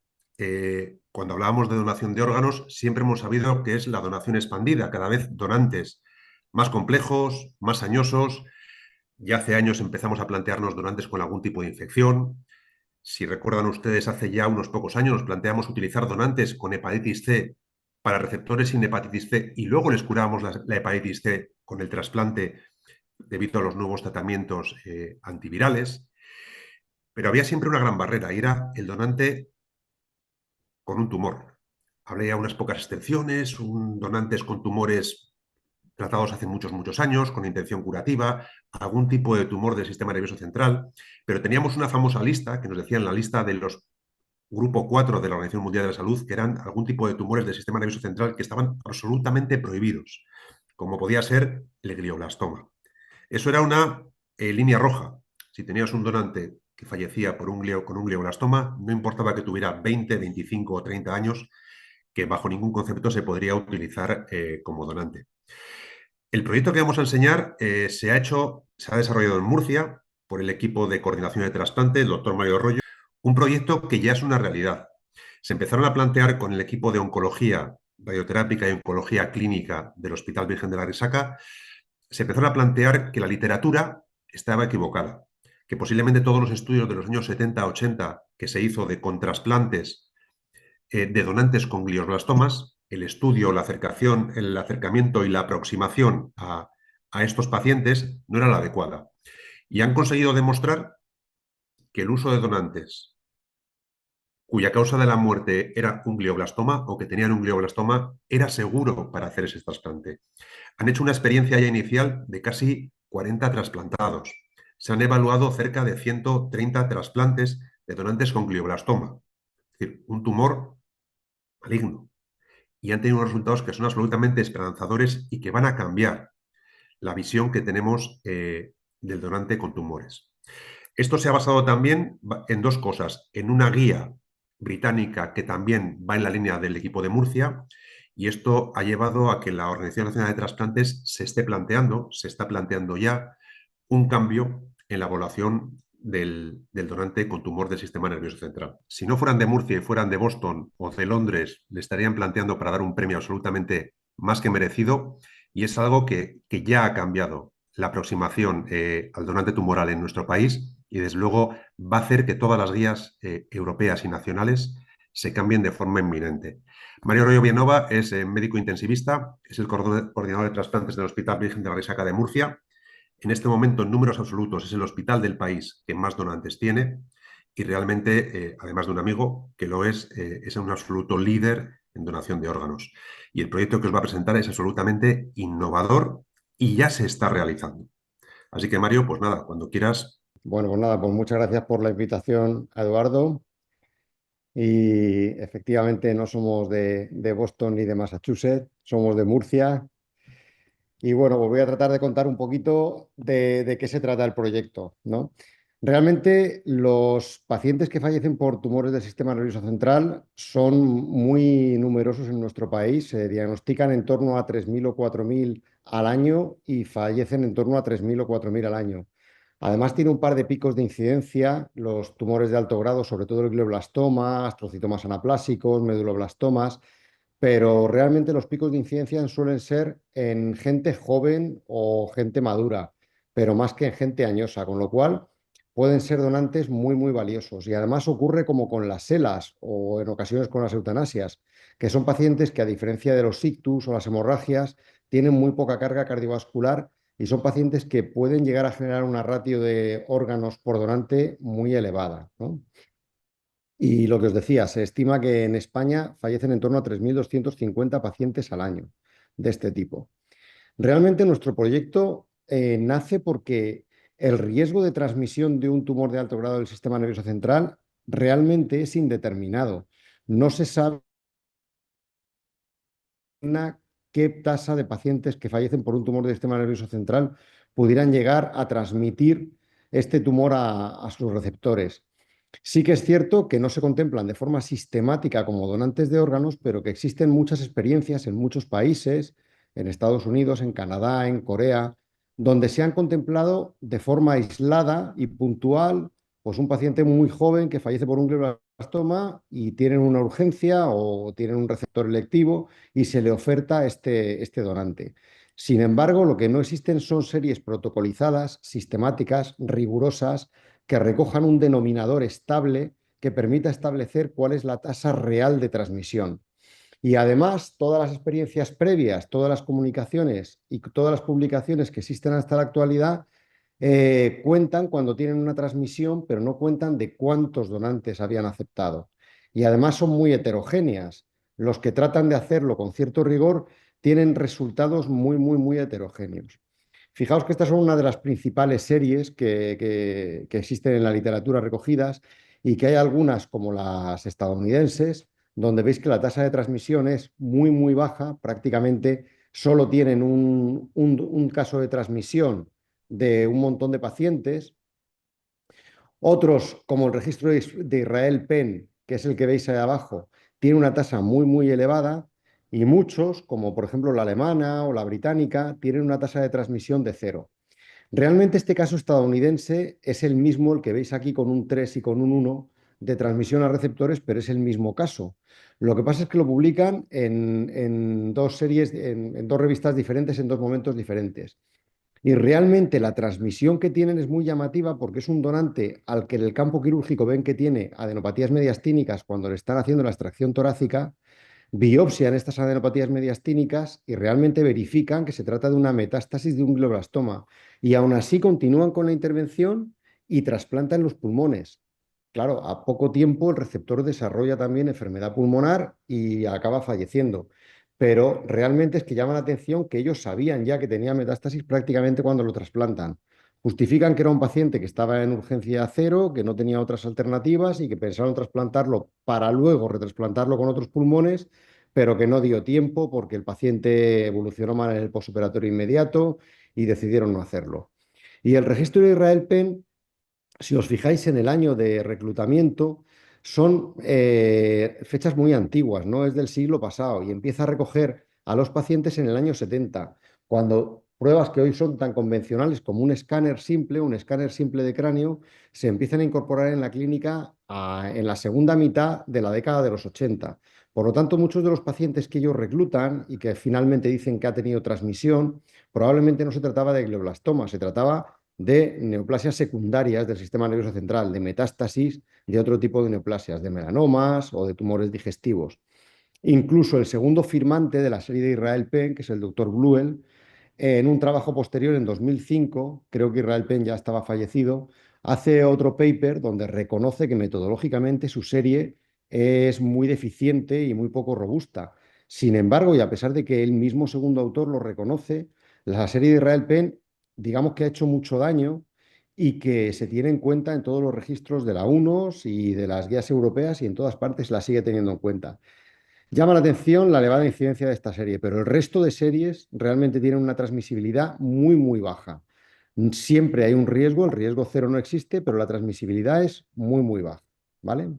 cuando hablábamos de donación de órganos, siempre hemos sabido que es la donación expandida, cada vez donantes más complejos, más añosos. Ya hace años empezamos a plantearnos donantes con algún tipo de infección. Si recuerdan ustedes, hace ya unos pocos años nos planteamos utilizar donantes con hepatitis C para receptores sin hepatitis C y luego les curábamos la hepatitis C con el trasplante debido a los nuevos tratamientos antivirales. Pero había siempre una gran barrera y era el donante con un tumor. Habría unas pocas excepciones, donantes con tumores tratados hace muchos, muchos años, con intención curativa, algún tipo de tumor del sistema nervioso central, pero teníamos una famosa lista que nos decían la lista de los grupo 4 de la Organización Mundial de la Salud, que eran algún tipo de tumores del sistema nervioso central que estaban absolutamente prohibidos, como podía ser el glioblastoma. Eso era una línea roja. Si tenías un donante que fallecía con un glioblastoma, no importaba que tuviera 20, 25 o 30 años, que bajo ningún concepto se podría utilizar como donante. El proyecto que vamos a enseñar se ha desarrollado en Murcia por el equipo de coordinación de trasplante, el doctor Mario Arroyo, un proyecto que ya es una realidad. Se empezaron a plantear con el equipo de oncología radioterápica y oncología clínica del Hospital Virgen de la Risaca, se empezaron a plantear que la literatura estaba equivocada, que posiblemente todos los estudios de los años 70-80 que se hizo de contrasplantes de donantes con glioblastomas, el estudio, la acercación, el acercamiento y la aproximación a estos pacientes no era la adecuada. Y han conseguido demostrar que el uso de donantes cuya causa de la muerte era un glioblastoma o que tenían un glioblastoma era seguro para hacer ese trasplante. Han hecho una experiencia ya inicial de casi 40 trasplantados. Se han evaluado cerca de 130 trasplantes de donantes con glioblastoma, es decir, un tumor maligno. Y han tenido unos resultados que son absolutamente esperanzadores y que van a cambiar la visión que tenemos del donante con tumores. Esto se ha basado también en dos cosas, en una guía británica que también va en la línea del equipo de Murcia, y esto ha llevado a que la Organización Nacional de Trasplantes se está planteando ya un cambio en la evaluación del donante con tumor del sistema nervioso central. Si no fueran de Murcia y fueran de Boston o de Londres, le estarían planteando para dar un premio absolutamente más que merecido, y es algo que ya ha cambiado la aproximación al donante tumoral en nuestro país y desde luego va a hacer que todas las guías europeas y nacionales se cambien de forma inminente. Mario Arroyo Villanova es médico intensivista, es el coordinador de trasplantes del Hospital Virgen de la Risaca de Murcia. En este momento, en números absolutos, es el hospital del país que más donantes tiene y realmente, además de un amigo que lo es un absoluto líder en donación de órganos. Y el proyecto que os va a presentar es absolutamente innovador y ya se está realizando. Así que, Mario, pues nada, cuando quieras. Bueno, pues nada, pues muchas gracias por la invitación, a Eduardo. Y efectivamente no somos de Boston ni de Massachusetts, somos de Murcia. Y bueno, pues voy a tratar de contar un poquito de qué se trata el proyecto, ¿no? Realmente los pacientes que fallecen por tumores del sistema nervioso central son muy numerosos en nuestro país. Se diagnostican en torno a 3.000 o 4.000 al año y fallecen en torno a 3.000 o 4.000 al año. Además, tiene un par de picos de incidencia, los tumores de alto grado, sobre todo el glioblastoma, astrocitomas anaplásicos, meduloblastomas, pero realmente los picos de incidencia suelen ser en gente joven o gente madura, pero más que en gente añosa, con lo cual pueden ser donantes muy, muy valiosos. Y además ocurre como con las SELAs o en ocasiones con las eutanasias, que son pacientes que, a diferencia de los ictus o las hemorragias, tienen muy poca carga cardiovascular y son pacientes que pueden llegar a generar una ratio de órganos por donante muy elevada, ¿no? Y lo que os decía, se estima que en España fallecen en torno a 3.250 pacientes al año de este tipo. Realmente nuestro proyecto nace porque el riesgo de transmisión de un tumor de alto grado del sistema nervioso central realmente es indeterminado. No se sabe qué tasa de pacientes que fallecen por un tumor del sistema nervioso central pudieran llegar a transmitir este tumor a sus receptores. Sí que es cierto que no se contemplan de forma sistemática como donantes de órganos, pero que existen muchas experiencias en muchos países, en Estados Unidos, en Canadá, en Corea, donde se han contemplado de forma aislada y puntual, pues un paciente muy joven que fallece por un glioblastoma y tienen una urgencia o tienen un receptor electivo y se le oferta este donante. Sin embargo, lo que no existen son series protocolizadas, sistemáticas, rigurosas, que recojan un denominador estable que permita establecer cuál es la tasa real de transmisión. Y además, todas las experiencias previas, todas las comunicaciones y todas las publicaciones que existen hasta la actualidad cuentan cuando tienen una transmisión, pero no cuentan de cuántos donantes habían aceptado. Y además son muy heterogéneas. Los que tratan de hacerlo con cierto rigor tienen resultados muy heterogéneos. Fijaos que estas son una de las principales series que existen en la literatura recogidas y que hay algunas, como las estadounidenses, donde veis que la tasa de transmisión es muy baja, prácticamente solo tienen un caso de transmisión de un montón de pacientes. Otros, como el registro de Israel Penn, que es el que veis ahí abajo, tiene una tasa muy elevada, y muchos, como por ejemplo la alemana o la británica, tienen una tasa de transmisión de 0. Realmente este caso estadounidense es el mismo, el que veis aquí con un 3 y con un 1 de transmisión a receptores, pero es el mismo caso. Lo que pasa es que lo publican en dos series, en dos revistas diferentes, en dos momentos diferentes. Y realmente la transmisión que tienen es muy llamativa porque es un donante al que en el campo quirúrgico ven que tiene adenopatías mediastínicas cuando le están haciendo la extracción torácica, biopsian estas adenopatías mediastínicas y realmente verifican que se trata de una metástasis de un glioblastoma. Y aún así continúan con la intervención y trasplantan los pulmones. Claro, a poco tiempo el receptor desarrolla también enfermedad pulmonar y acaba falleciendo. Pero realmente es que llama la atención que ellos sabían ya que tenía metástasis prácticamente cuando lo trasplantan. Justifican que era un paciente que estaba en urgencia cero, que no tenía otras alternativas y que pensaron trasplantarlo para luego retrasplantarlo con otros pulmones, pero que no dio tiempo porque el paciente evolucionó mal en el posoperatorio inmediato y decidieron no hacerlo. Y el registro de Israel Penn, si os fijáis en el año de reclutamiento, son fechas muy antiguas, no es del siglo pasado, y empieza a recoger a los pacientes en el año 70, cuando pruebas que hoy son tan convencionales como un escáner simple de cráneo, se empiezan a incorporar en la clínica en la segunda mitad de la década de los 80. Por lo tanto, muchos de los pacientes que ellos reclutan y que finalmente dicen que ha tenido transmisión, probablemente no se trataba de glioblastoma, se trataba de neoplasias secundarias del sistema nervioso central, de metástasis de otro tipo de neoplasias, de melanomas o de tumores digestivos. Incluso el segundo firmante de la serie de Israel Penn, que es el doctor Bluel, en un trabajo posterior en 2005, creo que Israel Penn ya estaba fallecido, hace otro paper donde reconoce que metodológicamente su serie es muy deficiente y muy poco robusta. Sin embargo, y a pesar de que el mismo segundo autor lo reconoce, la serie de Israel Penn, digamos que ha hecho mucho daño y que se tiene en cuenta en todos los registros de la UNOS y de las guías europeas y en todas partes la sigue teniendo en cuenta. Llama la atención la elevada incidencia de esta serie, pero el resto de series realmente tienen una transmisibilidad muy baja. Siempre hay un riesgo, el riesgo cero no existe, pero la transmisibilidad es muy baja, ¿vale?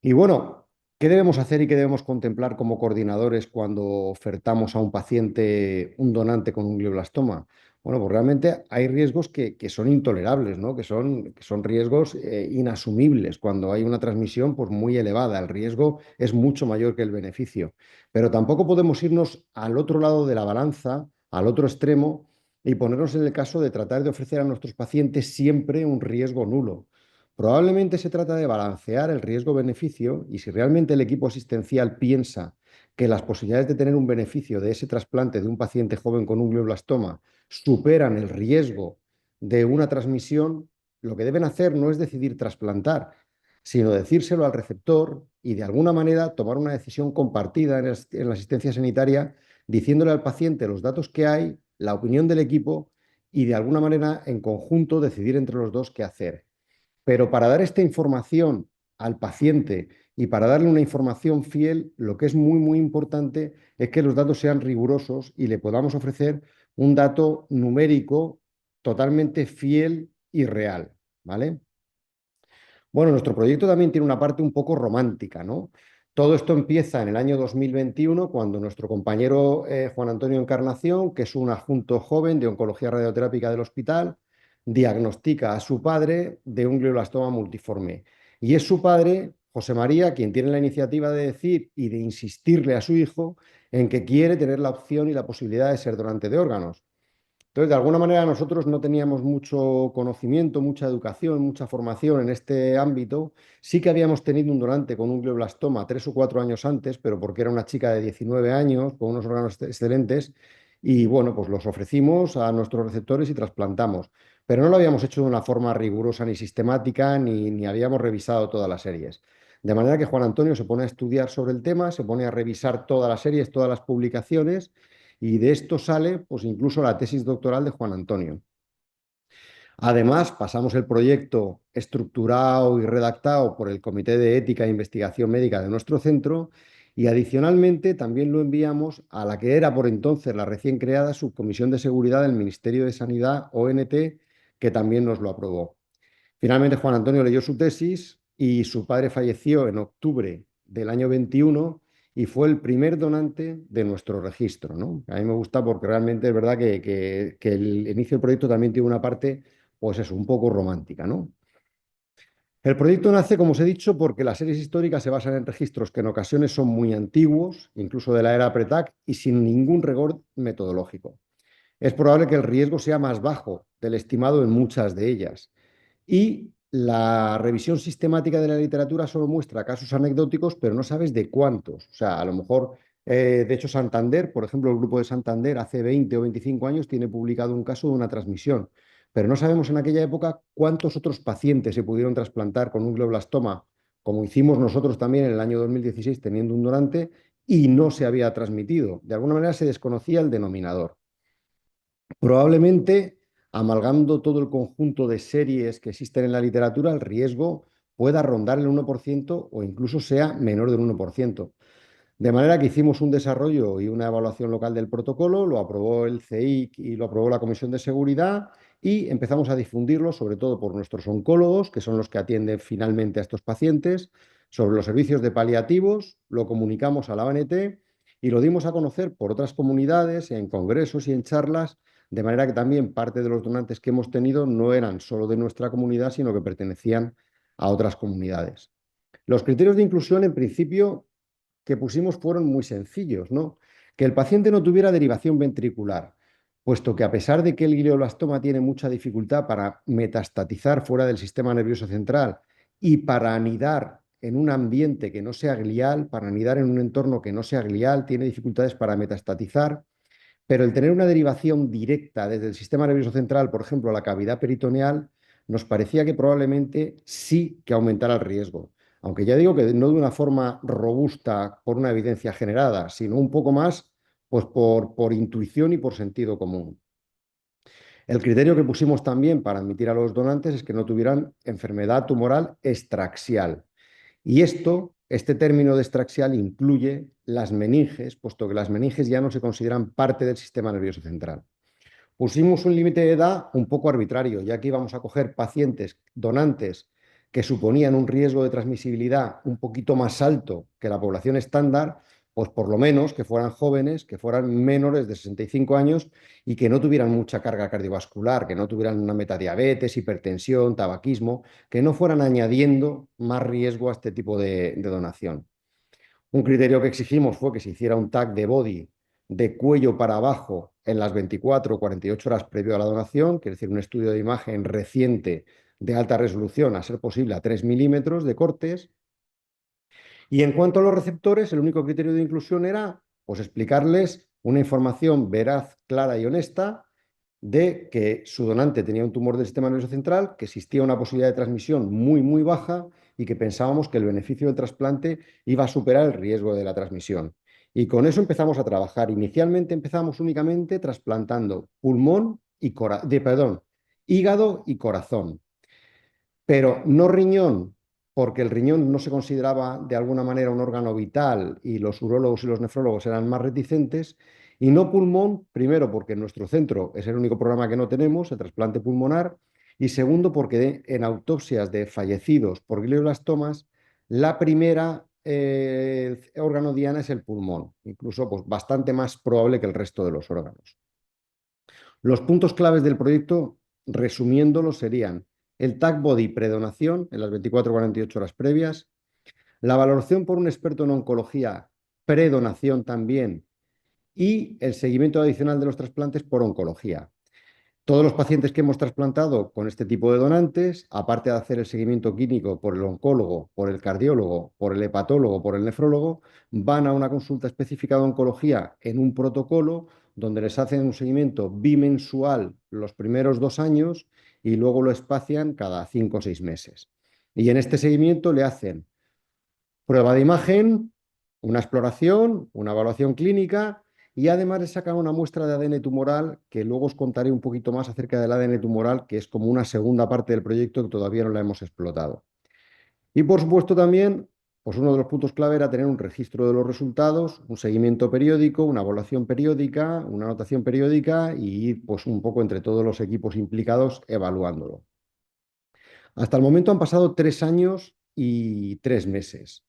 Y bueno, ¿qué debemos hacer y qué debemos contemplar como coordinadores cuando ofertamos a un paciente un donante con un glioblastoma? Bueno, pues realmente hay riesgos que son intolerables, ¿no? Que son riesgos inasumibles. Cuando hay una transmisión pues, muy elevada, el riesgo es mucho mayor que el beneficio. Pero tampoco podemos irnos al otro lado de la balanza, al otro extremo, y ponernos en el caso de tratar de ofrecer a nuestros pacientes siempre un riesgo nulo. Probablemente se trata de balancear el riesgo-beneficio y si realmente el equipo asistencial piensa que las posibilidades de tener un beneficio de ese trasplante de un paciente joven con un glioblastoma superan el riesgo de una transmisión, lo que deben hacer no es decidir trasplantar, sino decírselo al receptor y de alguna manera tomar una decisión compartida en la asistencia sanitaria, diciéndole al paciente los datos que hay, la opinión del equipo y de alguna manera en conjunto decidir entre los dos qué hacer. Pero para dar esta información al paciente y para darle una información fiel, lo que es muy, muy importante es que los datos sean rigurosos y le podamos ofrecer un dato numérico totalmente fiel y real, ¿vale? Bueno, nuestro proyecto también tiene una parte un poco romántica, ¿no? Todo esto empieza en el año 2021, cuando nuestro compañero Juan Antonio Encarnación, que es un adjunto joven de oncología radioterápica del hospital, diagnostica a su padre de un glioblastoma multiforme. Y es su padre, José María, quien tiene la iniciativa de decir y de insistirle a su hijo en que quiere tener la opción y la posibilidad de ser donante de órganos. Entonces, de alguna manera nosotros no teníamos mucho conocimiento, mucha educación, mucha formación en este ámbito. Sí que habíamos tenido un donante con un glioblastoma 3 o 4 años antes, pero porque era una chica de 19 años con unos órganos excelentes y bueno, pues los ofrecimos a nuestros receptores y trasplantamos. Pero no lo habíamos hecho de una forma rigurosa ni sistemática ni habíamos revisado todas las series. De manera que Juan Antonio se pone a estudiar sobre el tema, se pone a revisar todas las series, todas las publicaciones y de esto sale pues incluso la tesis doctoral de Juan Antonio. Además, pasamos el proyecto estructurado y redactado por el Comité de Ética e Investigación Médica de nuestro centro y adicionalmente también lo enviamos a la que era por entonces la recién creada Subcomisión de Seguridad del Ministerio de Sanidad, ONT, que también nos lo aprobó. Finalmente, Juan Antonio leyó su tesis y su padre falleció en octubre del año 21 y fue el primer donante de nuestro registro, ¿no? A mí me gusta porque realmente es verdad que el inicio del proyecto también tiene una parte, pues eso, un poco romántica, ¿no? El proyecto nace, como os he dicho, porque las series históricas se basan en registros que en ocasiones son muy antiguos, incluso de la era PRETAC, y sin ningún rigor metodológico. Es probable que el riesgo sea más bajo del estimado en muchas de ellas. Y la revisión sistemática de la literatura solo muestra casos anecdóticos, pero no sabes de cuántos. O sea, a lo mejor, de hecho, Santander, por ejemplo, el grupo de Santander, hace 20 o 25 años tiene publicado un caso de una transmisión, pero no sabemos en aquella época cuántos otros pacientes se pudieron trasplantar con un glioblastoma, como hicimos nosotros también en el año 2016 teniendo un donante, y no se había transmitido. De alguna manera se desconocía el denominador. Probablemente, amalgando todo el conjunto de series que existen en la literatura, el riesgo pueda rondar el 1% o incluso sea menor del 1%. De manera que hicimos un desarrollo y una evaluación local del protocolo, lo aprobó el CEIC y lo aprobó la Comisión de Seguridad y empezamos a difundirlo, sobre todo por nuestros oncólogos, que son los que atienden finalmente a estos pacientes, sobre los servicios de paliativos, lo comunicamos a la ONT y lo dimos a conocer por otras comunidades, en congresos y en charlas, de manera que también parte de los donantes que hemos tenido no eran solo de nuestra comunidad, sino que pertenecían a otras comunidades. Los criterios de inclusión, en principio, que pusimos fueron muy sencillos, ¿no? Que el paciente no tuviera derivación ventricular, puesto que a pesar de que el glioblastoma tiene mucha dificultad para metastatizar fuera del sistema nervioso central y para anidar en un ambiente que no sea glial, para anidar en un entorno que no sea glial, tiene dificultades para metastatizar, pero el tener una derivación directa desde el sistema nervioso central, por ejemplo, a la cavidad peritoneal, nos parecía que probablemente sí que aumentara el riesgo. Aunque ya digo que no de una forma robusta por una evidencia generada, sino un poco más pues por intuición y por sentido común. El criterio que pusimos también para admitir a los donantes es que no tuvieran enfermedad tumoral extraxial. Y este término de extraxial incluye las meninges, puesto que las meninges ya no se consideran parte del sistema nervioso central. Pusimos un límite de edad un poco arbitrario, ya que íbamos a coger pacientes donantes que suponían un riesgo de transmisibilidad un poquito más alto que la población estándar, pues por lo menos que fueran jóvenes, que fueran menores de 65 años y que no tuvieran mucha carga cardiovascular, que no tuvieran una metadiabetes, hipertensión, tabaquismo, que no fueran añadiendo más riesgo a este tipo de donación. Un criterio que exigimos fue que se hiciera un TAC de body de cuello para abajo en las 24 o 48 horas previo a la donación, quiere decir un estudio de imagen reciente de alta resolución, a ser posible a 3 milímetros de cortes. Y en cuanto a los receptores, el único criterio de inclusión era pues, explicarles una información veraz, clara y honesta de que su donante tenía un tumor del sistema nervioso central, que existía una posibilidad de transmisión muy, muy baja y que pensábamos que el beneficio del trasplante iba a superar el riesgo de la transmisión. Y con eso empezamos a trabajar. Inicialmente empezamos únicamente trasplantando pulmón y hígado y corazón, pero no riñón, porque el riñón no se consideraba de alguna manera un órgano vital y los urólogos y los nefrólogos eran más reticentes, y no pulmón, primero porque en nuestro centro es el único programa que no tenemos, el trasplante pulmonar, y segundo porque en autopsias de fallecidos por glioblastomas, la primera órgano diana es el pulmón, incluso pues, bastante más probable que el resto de los órganos. Los puntos claves del proyecto, resumiéndolo, serían el TAC Body predonación en las 24-48 horas previas, la valoración por un experto en oncología predonación también y el seguimiento adicional de los trasplantes por oncología. Todos los pacientes que hemos trasplantado con este tipo de donantes, aparte de hacer el seguimiento clínico por el oncólogo, por el cardiólogo, por el hepatólogo, por el nefrólogo, van a una consulta específica de oncología en un protocolo donde les hacen un seguimiento bimensual los primeros 2 años y luego lo espacian cada 5 o 6 meses. Y en este seguimiento le hacen prueba de imagen, una exploración, una evaluación clínica y además le sacan una muestra de ADN tumoral que luego os contaré un poquito más acerca del ADN tumoral, que es como una segunda parte del proyecto que todavía no la hemos explotado. Y por supuesto también, pues uno de los puntos clave era tener un registro de los resultados, un seguimiento periódico, una evaluación periódica, una anotación periódica y ir pues un poco entre todos los equipos implicados evaluándolo. Hasta el momento han pasado 3 años y 3 meses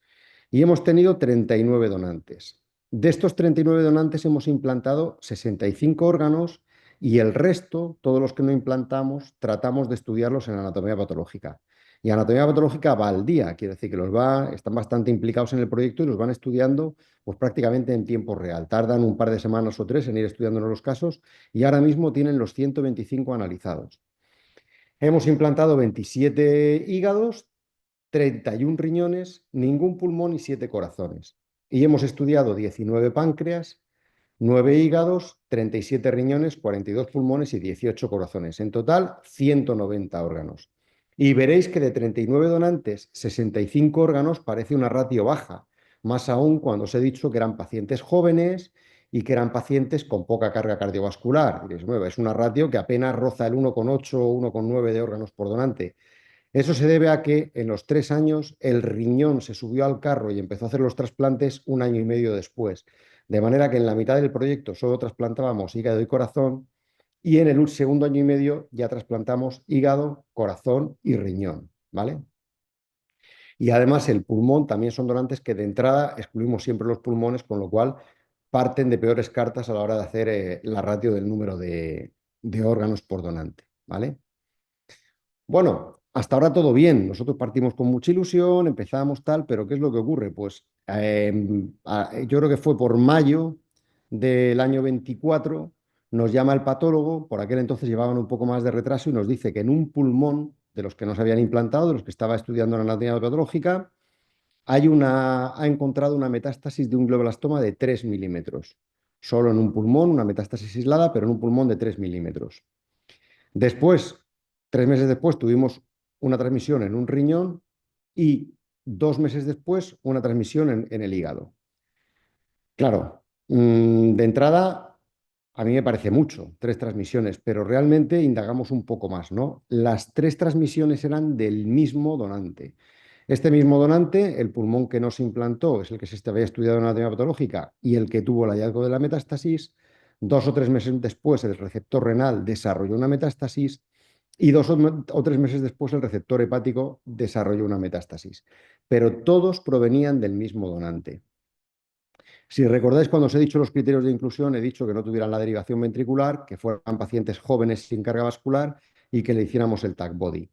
y hemos tenido 39 donantes. De estos 39 donantes hemos implantado 65 órganos y el resto, todos los que no implantamos, tratamos de estudiarlos en anatomía patológica. Y anatomía patológica va al día, quiere decir que están bastante implicados en el proyecto y los van estudiando pues, prácticamente en tiempo real. Tardan un par de semanas o 3 en ir estudiándonos los casos y ahora mismo tienen los 125 analizados. Hemos implantado 27 hígados, 31 riñones, ningún pulmón y 7 corazones. Y hemos estudiado 19 páncreas, 9 hígados, 37 riñones, 42 pulmones y 18 corazones. En total, 190 órganos. Y veréis que de 39 donantes, 65 órganos parece una ratio baja, más aún cuando os he dicho que eran pacientes jóvenes y que eran pacientes con poca carga cardiovascular. Y diréis, bueno, es una ratio que apenas roza el 1,8 o 1,9 de órganos por donante. Eso se debe a que en los 3 años el riñón se subió al carro y empezó a hacer los trasplantes 1 año y medio después. De manera que en la mitad del proyecto solo trasplantábamos hígado y corazón y en el segundo año y medio ya trasplantamos hígado, corazón y riñón, ¿vale? Y además el pulmón también son donantes que de entrada excluimos siempre los pulmones, con lo cual parten de peores cartas a la hora de hacer la ratio del número de órganos por donante, ¿vale? Bueno, hasta ahora todo bien. Nosotros partimos con mucha ilusión, empezamos tal, pero ¿qué es lo que ocurre? Pues yo creo que fue por mayo del año 24, nos llama el patólogo, por aquel entonces llevaban un poco más de retraso y nos dice que en un pulmón de los que no se habían implantado, de los que estaba estudiando la anatomía patológica, ha encontrado una metástasis de un glioblastoma de 3 milímetros. Solo en un pulmón, una metástasis aislada, pero en un pulmón de 3 milímetros. Después, 3 meses después, tuvimos una transmisión en un riñón y 2 meses después una transmisión en el hígado. Claro, de entrada, a mí me parece mucho, 3 transmisiones, pero realmente indagamos un poco más, ¿no? Las 3 transmisiones eran del mismo donante. Este mismo donante, el pulmón que no se implantó, es el que se había estudiado en anatomía patológica y el que tuvo el hallazgo de la metástasis. 2 o 3 meses después, el receptor renal desarrolló una metástasis y 2 o 3 meses después, el receptor hepático desarrolló una metástasis. Pero todos provenían del mismo donante. Si recordáis, cuando os he dicho los criterios de inclusión, he dicho que no tuvieran la derivación ventricular, que fueran pacientes jóvenes sin carga vascular y que le hiciéramos el TAC Body.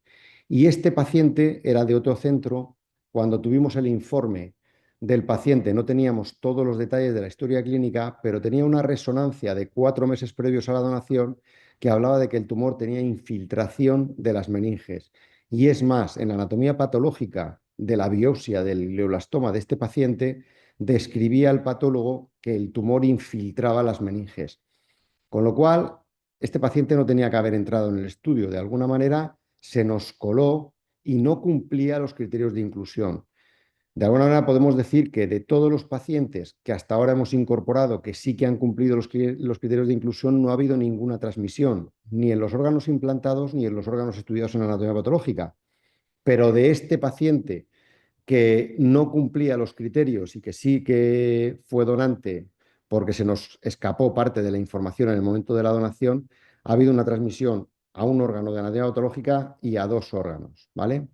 Y este paciente era de otro centro. Cuando tuvimos el informe del paciente no teníamos todos los detalles de la historia clínica, pero tenía una resonancia de 4 meses previos a la donación que hablaba de que el tumor tenía infiltración de las meninges. Y es más, en la anatomía patológica de la biopsia del glioblastoma de este paciente, describía al patólogo que el tumor infiltraba las meninges. Con lo cual, este paciente no tenía que haber entrado en el estudio. De alguna manera, se nos coló y no cumplía los criterios de inclusión. De alguna manera podemos decir que de todos los pacientes que hasta ahora hemos incorporado que sí que han cumplido los criterios de inclusión, no ha habido ninguna transmisión, ni en los órganos implantados ni en los órganos estudiados en anatomía patológica. Pero de este paciente que no cumplía los criterios y que sí que fue donante porque se nos escapó parte de la información en el momento de la donación, ha habido una transmisión a un órgano de anatomía patológica y a 2 órganos, ¿vale?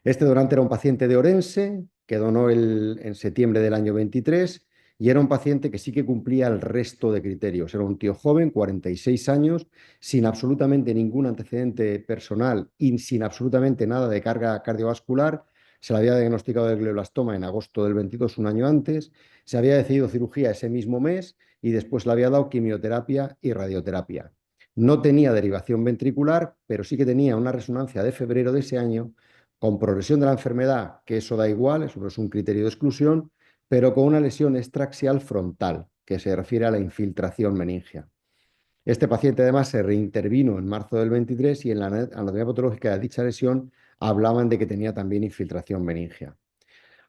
Este donante era un paciente de Orense que donó en septiembre del año 23 y era un paciente que sí que cumplía el resto de criterios. Era un tío joven, 46 años, sin absolutamente ningún antecedente personal y sin absolutamente nada de carga cardiovascular. Se le había diagnosticado el glioblastoma en agosto del 22, un año antes. Se había decidido cirugía ese mismo mes y después le había dado quimioterapia y radioterapia. No tenía derivación ventricular, pero sí que tenía una resonancia de febrero de ese año con progresión de la enfermedad, que eso da igual, eso no es un criterio de exclusión, pero con una lesión extraxial frontal, que se refiere a la infiltración meningia. Este paciente además se reintervino en marzo del 23 y en la anatomía patológica de dicha lesión hablaban de que tenía también infiltración meningia.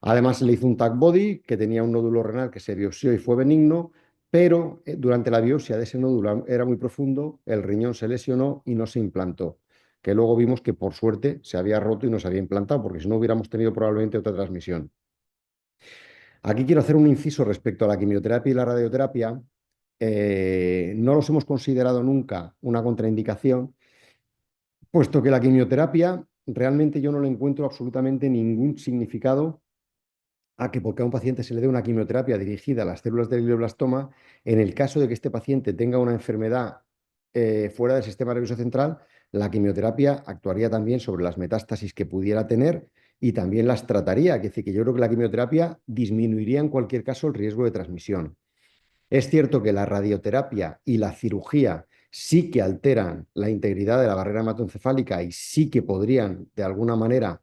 Además se le hizo un TAC body que tenía un nódulo renal que se biopsió y fue benigno, pero durante la biopsia de ese nódulo era muy profundo, el riñón se lesionó y no se implantó, que luego vimos que por suerte se había roto y no se había implantado, porque si no hubiéramos tenido probablemente otra transmisión. Aquí quiero hacer un inciso respecto a la quimioterapia y la radioterapia. No los hemos considerado nunca una contraindicación, puesto que la quimioterapia realmente yo no le encuentro absolutamente ningún significado a que porque a un paciente se le dé una quimioterapia dirigida a las células del glioblastoma, en el caso de que este paciente tenga una enfermedad fuera del sistema nervioso central, la quimioterapia actuaría también sobre las metástasis que pudiera tener y también las trataría. Es decir, que yo creo que la quimioterapia disminuiría en cualquier caso el riesgo de transmisión. Es cierto que la radioterapia y la cirugía sí que alteran la integridad de la barrera hematoencefálica y sí que podrían, de alguna manera,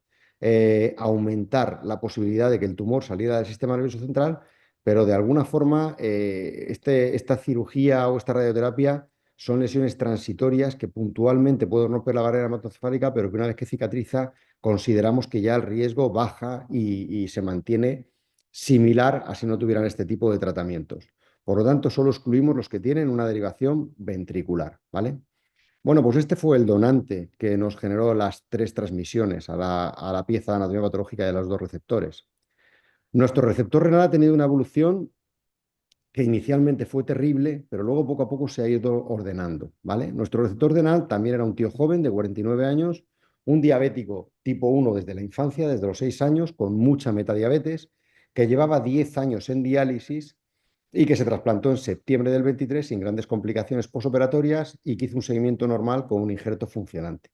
aumentar la posibilidad de que el tumor saliera del sistema nervioso central, pero de alguna forma esta cirugía o esta radioterapia son lesiones transitorias que puntualmente pueden romper la barrera hematoencefálica, pero que una vez que cicatriza consideramos que ya el riesgo baja y se mantiene similar a si no tuvieran este tipo de tratamientos. Por lo tanto, solo excluimos los que tienen una derivación ventricular, ¿vale? Bueno, pues este fue el donante que nos generó las 3 transmisiones a la pieza de anatomía patológica de los 2 receptores. Nuestro receptor renal ha tenido una evolución que inicialmente fue terrible, pero luego poco a poco se ha ido ordenando, ¿vale? Nuestro receptor renal también era un tío joven de 49 años, un diabético tipo 1 desde la infancia, desde los 6 años, con mucha metadiabetes, que llevaba 10 años en diálisis y que se trasplantó en septiembre del 23 sin grandes complicaciones posoperatorias y que hizo un seguimiento normal con un injerto funcionante.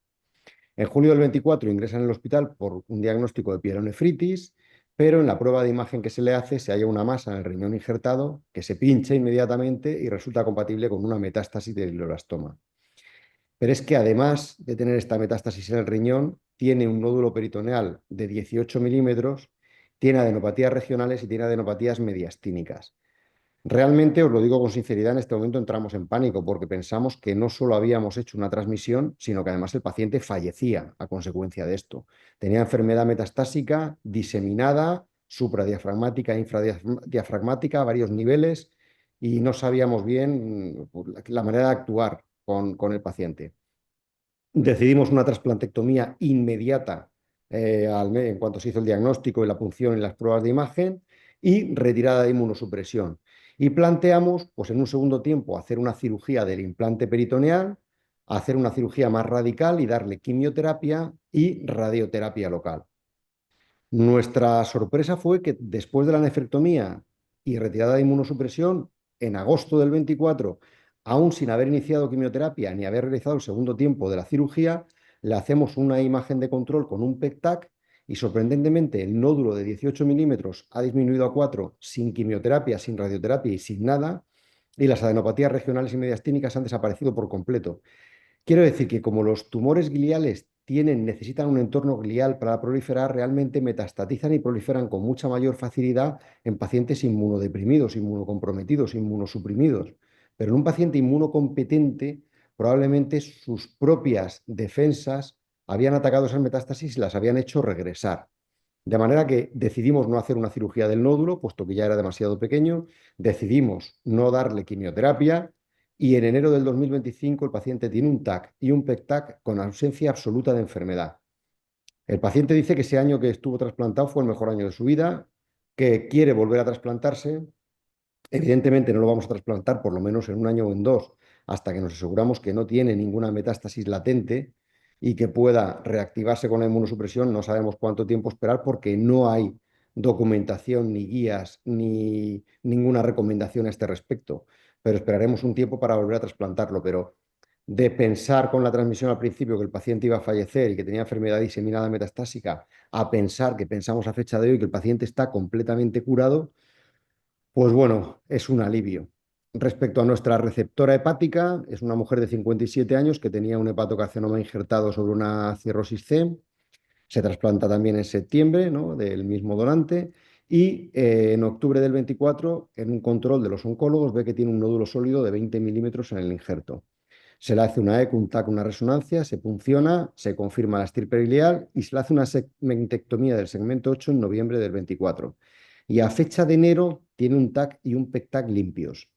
En julio del 24 ingresa en el hospital por un diagnóstico de pielonefritis, pero en la prueba de imagen que se le hace se halla una masa en el riñón injertado que se pincha inmediatamente y resulta compatible con una metástasis del glioblastoma. Pero es que además de tener esta metástasis en el riñón, tiene un nódulo peritoneal de 18 milímetros, tiene adenopatías regionales y tiene adenopatías mediastínicas. Realmente, os lo digo con sinceridad, en este momento entramos en pánico porque pensamos que no solo habíamos hecho una transmisión, sino que además el paciente fallecía a consecuencia de esto. Tenía enfermedad metastásica diseminada, supradiafragmática e infradiafragmática a varios niveles y no sabíamos bien la manera de actuar con el paciente. Decidimos una trasplantectomía inmediata en cuanto se hizo el diagnóstico y la punción y las pruebas de imagen y retirada de inmunosupresión. Y planteamos, pues en un segundo tiempo, hacer una cirugía del implante peritoneal, hacer una cirugía más radical y darle quimioterapia y radioterapia local. Nuestra sorpresa fue que después de la nefrectomía y retirada de inmunosupresión, en agosto del 24, aún sin haber iniciado quimioterapia ni haber realizado el segundo tiempo de la cirugía, le hacemos una imagen de control con un PET-TAC y sorprendentemente el nódulo de 18 milímetros ha disminuido a 4 sin quimioterapia, sin radioterapia y sin nada, y las adenopatías regionales y mediastínicas han desaparecido por completo. Quiero decir que como los tumores gliales necesitan un entorno glial para proliferar, realmente metastatizan y proliferan con mucha mayor facilidad en pacientes inmunodeprimidos, inmunocomprometidos, inmunosuprimidos. Pero en un paciente inmunocompetente, probablemente sus propias defensas habían atacado esas metástasis y las habían hecho regresar. De manera que decidimos no hacer una cirugía del nódulo, puesto que ya era demasiado pequeño, decidimos no darle quimioterapia y en enero del 2025 el paciente tiene un TAC y un PEC-TAC con ausencia absoluta de enfermedad. El paciente dice que ese año que estuvo trasplantado fue el mejor año de su vida, que quiere volver a trasplantarse. Evidentemente no lo vamos a trasplantar por lo menos en un año o en dos, hasta que nos aseguramos que no tiene ninguna metástasis latente y que pueda reactivarse con la inmunosupresión. No sabemos cuánto tiempo esperar porque no hay documentación, ni guías, ni ninguna recomendación a este respecto. Pero esperaremos un tiempo para volver a trasplantarlo. Pero de pensar con la transmisión al principio que el paciente iba a fallecer y que tenía enfermedad diseminada metastásica, a pensar que pensamos a fecha de hoy que el paciente está completamente curado, pues bueno, es un alivio. Respecto a nuestra receptora hepática, es una mujer de 57 años que tenía un hepatocarcinoma injertado sobre una cirrosis C. Se trasplanta también en septiembre, ¿no?, del mismo donante. Y en octubre del 24, en un control de los oncólogos, ve que tiene un nódulo sólido de 20 milímetros en el injerto. Se le hace una eco, un TAC, una resonancia, se punciona, se confirma la estirpe ileal y se le hace una segmentectomía del segmento 8 en noviembre del 24. Y a fecha de enero tiene un TAC y un PEC-TAC limpios.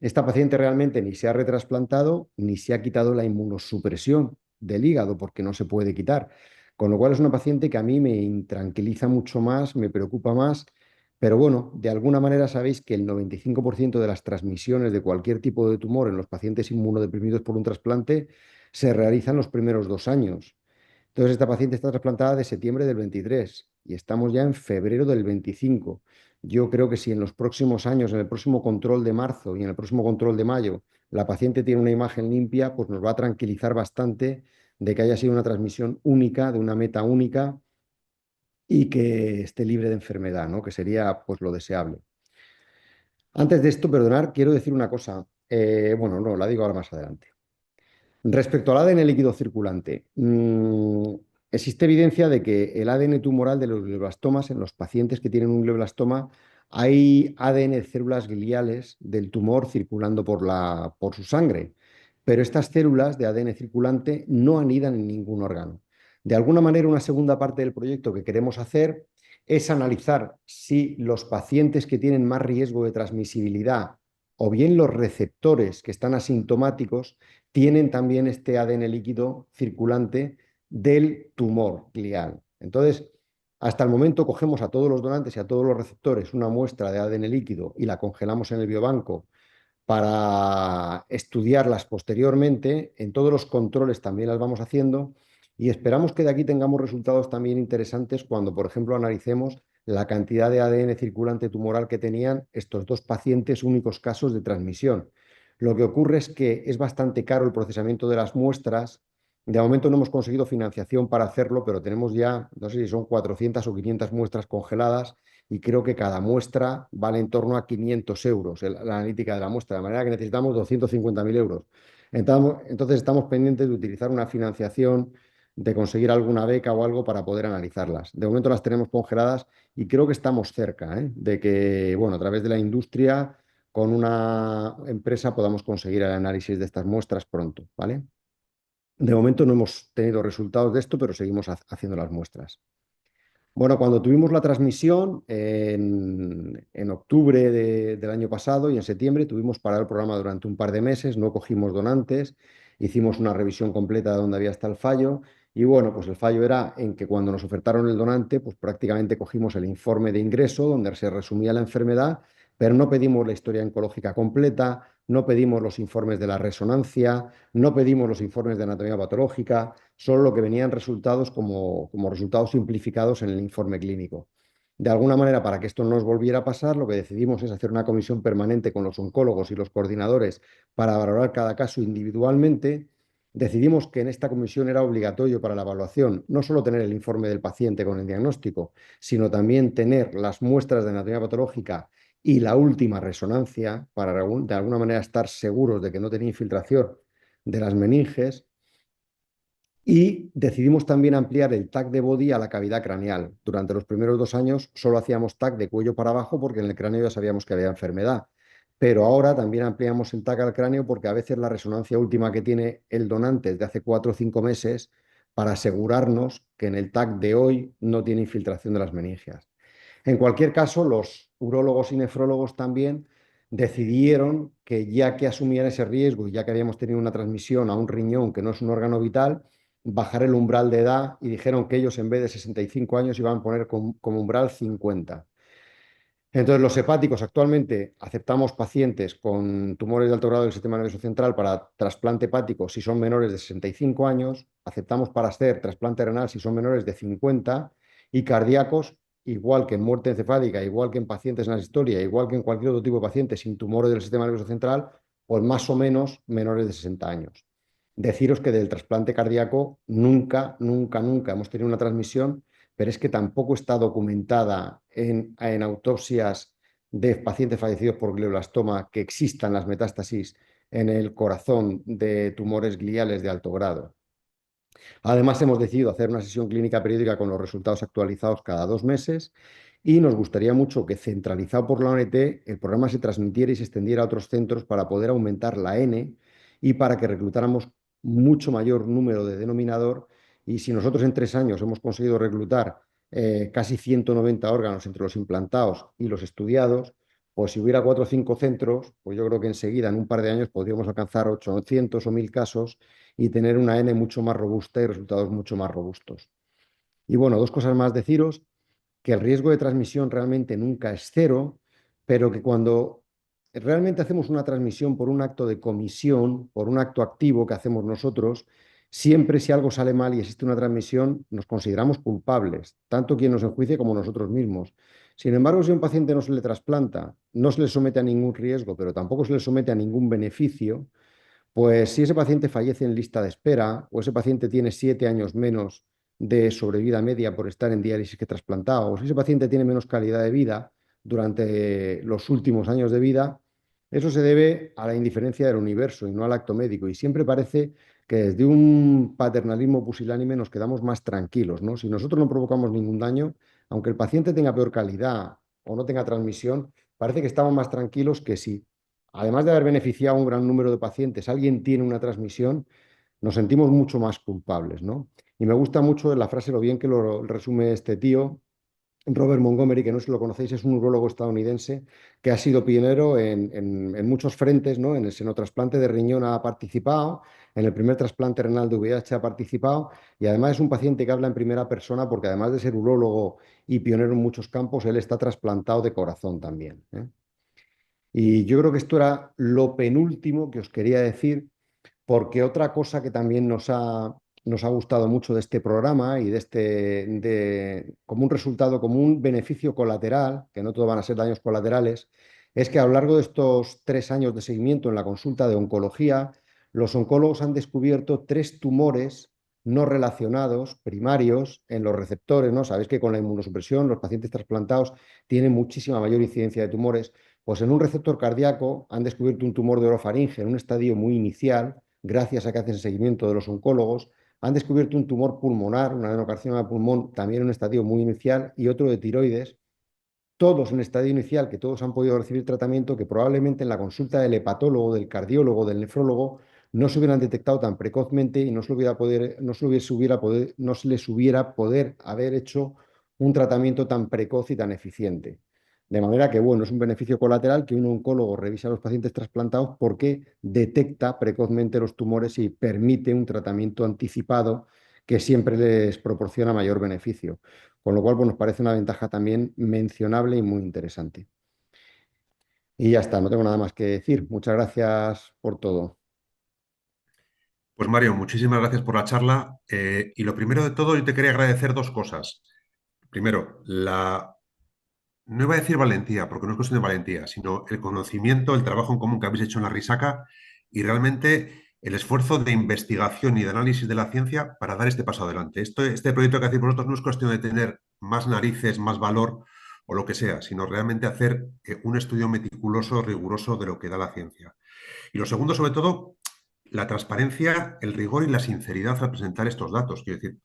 Esta paciente realmente ni se ha retrasplantado ni se ha quitado la inmunosupresión del hígado porque no se puede quitar. Con lo cual es una paciente que a mí me intranquiliza mucho más, me preocupa más. Pero bueno, de alguna manera sabéis que el 95% de las transmisiones de cualquier tipo de tumor en los pacientes inmunodeprimidos por un trasplante se realizan los primeros 2 años. Entonces, esta paciente está trasplantada de septiembre del 23 y estamos ya en febrero del 25. Yo creo que si en los próximos años, en el próximo control de marzo y en el próximo control de mayo, la paciente tiene una imagen limpia, pues nos va a tranquilizar bastante de que haya sido una transmisión única, de una meta única y que esté libre de enfermedad, ¿no?, que sería pues lo deseable. Antes de esto, perdonar, quiero decir una cosa. Bueno, no, la digo ahora más adelante. Respecto al ADN líquido circulante, existe evidencia de que el ADN tumoral de los glioblastomas, en los pacientes que tienen un glioblastoma, hay ADN de células gliales del tumor circulando por su sangre, pero estas células de ADN circulante no anidan en ningún órgano. De alguna manera, una segunda parte del proyecto que queremos hacer es analizar si los pacientes que tienen más riesgo de transmisibilidad o bien los receptores que están asintomáticos tienen también este ADN líquido circulante del tumor glial. Entonces, hasta el momento cogemos a todos los donantes y a todos los receptores una muestra de ADN líquido y la congelamos en el biobanco para estudiarlas posteriormente. En todos los controles también las vamos haciendo y esperamos que de aquí tengamos resultados también interesantes cuando, por ejemplo, analicemos la cantidad de ADN circulante tumoral que tenían estos dos pacientes únicos casos de transmisión. Lo que ocurre es que es bastante caro el procesamiento de las muestras. De momento no hemos conseguido financiación para hacerlo, pero tenemos ya, no sé si son 400 o 500 muestras congeladas y creo que cada muestra vale en torno a 500 euros la analítica de la muestra, de manera que necesitamos 250.000 euros. Entonces estamos pendientes de utilizar una financiación, de conseguir alguna beca o algo para poder analizarlas. De momento las tenemos congeladas y creo que estamos cerca, de que, bueno, a través de la industria, con una empresa podamos conseguir el análisis de estas muestras pronto, ¿vale? De momento no hemos tenido resultados de esto, pero seguimos haciendo las muestras. Bueno, cuando tuvimos la transmisión en octubre del año pasado y en septiembre tuvimos parado el programa durante un par de meses, no cogimos donantes, hicimos una revisión completa de dónde había estado el fallo y bueno, pues el fallo era en que cuando nos ofertaron el donante, pues prácticamente cogimos el informe de ingreso donde se resumía la enfermedad, pero no pedimos la historia oncológica completa, no pedimos los informes de la resonancia, no pedimos los informes de anatomía patológica, solo lo que venían resultados como resultados simplificados en el informe clínico. De alguna manera, para que esto no nos volviera a pasar, lo que decidimos es hacer una comisión permanente con los oncólogos y los coordinadores para valorar cada caso individualmente. Decidimos que en esta comisión era obligatorio para la evaluación no solo tener el informe del paciente con el diagnóstico, sino también tener las muestras de anatomía patológica y la última resonancia para de alguna manera estar seguros de que no tenía infiltración de las meninges. Y decidimos también ampliar el TAC de body a la cavidad craneal. Durante los primeros 2 años solo hacíamos TAC de cuello para abajo porque en el cráneo ya sabíamos que había enfermedad. Pero ahora también ampliamos el TAC al cráneo porque a veces la resonancia última que tiene el donante es de hace 4 o 5 meses para asegurarnos que en el TAC de hoy no tiene infiltración de las meningias. En cualquier caso, los urólogos y nefrólogos también decidieron que ya que asumían ese riesgo y ya que habíamos tenido una transmisión a un riñón que no es un órgano vital, bajar el umbral de edad y dijeron que ellos en vez de 65 años iban a poner como umbral 50. Entonces, los hepáticos actualmente aceptamos pacientes con tumores de alto grado del sistema nervioso central para trasplante hepático si son menores de 65 años, aceptamos para hacer trasplante renal si son menores de 50 y cardíacos, igual que en muerte encefálica, igual que en pacientes en la historia, igual que en cualquier otro tipo de paciente sin tumores del sistema nervioso central, pues más o menos menores de 60 años. Deciros que del trasplante cardíaco nunca, nunca, nunca hemos tenido una transmisión, pero es que tampoco está documentada en autopsias de pacientes fallecidos por glioblastoma que existan las metástasis en el corazón de tumores gliales de alto grado. Además, hemos decidido hacer una sesión clínica periódica con los resultados actualizados cada 2 meses y nos gustaría mucho que, centralizado por la ONT, el programa se transmitiera y se extendiera a otros centros para poder aumentar la N y para que reclutáramos mucho mayor número de denominador. Y si nosotros en 3 años hemos conseguido reclutar casi 190 órganos entre los implantados y los estudiados, pues si hubiera 4 o 5 centros, pues yo creo que enseguida, en un par de años, podríamos alcanzar 800 o 1000 casos y tener una N mucho más robusta y resultados mucho más robustos. Y bueno, 2 cosas más deciros, que el riesgo de transmisión realmente nunca es cero, pero que cuando realmente hacemos una transmisión por un acto de comisión, por un acto activo que hacemos nosotros, siempre si algo sale mal y existe una transmisión, nos consideramos culpables, tanto quien nos enjuicie como nosotros mismos. Sin embargo, si a un paciente no se le trasplanta, no se le somete a ningún riesgo, pero tampoco se le somete a ningún beneficio, pues si ese paciente fallece en lista de espera o ese paciente tiene 7 años menos de sobrevida media por estar en diálisis que trasplantado, o si ese paciente tiene menos calidad de vida durante los últimos años de vida, eso se debe a la indiferencia del universo y no al acto médico. Y siempre parece que desde un paternalismo pusilánime nos quedamos más tranquilos, ¿no? Si nosotros no provocamos ningún daño, aunque el paciente tenga peor calidad o no tenga transmisión, parece que estamos más tranquilos que si, además de haber beneficiado a un gran número de pacientes, alguien tiene una transmisión, nos sentimos mucho más culpables, ¿no? Y me gusta mucho la frase, lo bien que lo resume este tío, Robert Montgomery, que no sé si lo conocéis, es un urólogo estadounidense que ha sido pionero en muchos frentes, ¿no? En el senotrasplante de riñón ha participado, en el primer trasplante renal de VIH ha participado y además es un paciente que habla en primera persona porque además de ser urólogo y pionero en muchos campos, él está trasplantado de corazón también, ¿eh? Y yo creo que esto era lo penúltimo que os quería decir, porque otra cosa que también nos ha gustado mucho de este programa y como un resultado, como un beneficio colateral, que no todo van a ser daños colaterales, es que a lo largo de estos 3 años de seguimiento en la consulta de oncología, los oncólogos han descubierto 3 tumores no relacionados primarios en los receptores, ¿no? Sabéis que con la inmunosupresión los pacientes trasplantados tienen muchísima mayor incidencia de tumores. Pues en un receptor cardíaco han descubierto un tumor de orofaringe en un estadio muy inicial, gracias a que hacen seguimiento de los oncólogos. Han descubierto un tumor pulmonar, un adenocarcinoma de pulmón, también en un estadio muy inicial, y otro de tiroides, todos en estadio inicial, que todos han podido recibir tratamiento, que probablemente en la consulta del hepatólogo, del cardiólogo, del nefrólogo, no se hubieran detectado tan precozmente y no se les hubiera poder haber hecho un tratamiento tan precoz y tan eficiente. De manera que, bueno, es un beneficio colateral que un oncólogo revisa a los pacientes trasplantados porque detecta precozmente los tumores y permite un tratamiento anticipado que siempre les proporciona mayor beneficio. Con lo cual, pues, nos parece una ventaja también mencionable y muy interesante. Y ya está, no tengo nada más que decir. Muchas gracias por todo. Pues Mario, muchísimas gracias por la charla. Y lo primero de todo, yo te quería agradecer dos cosas. Primero, no iba a decir valentía, porque no es cuestión de valentía, sino el conocimiento, el trabajo en común que habéis hecho en la Risaca y realmente el esfuerzo de investigación y de análisis de la ciencia para dar este paso adelante. Este proyecto que hacéis vosotros no es cuestión de tener más narices, más valor o lo que sea, sino realmente hacer un estudio meticuloso, riguroso de lo que da la ciencia. Y lo segundo, sobre todo, la transparencia, el rigor y la sinceridad al presentar estos datos. Quiero decir,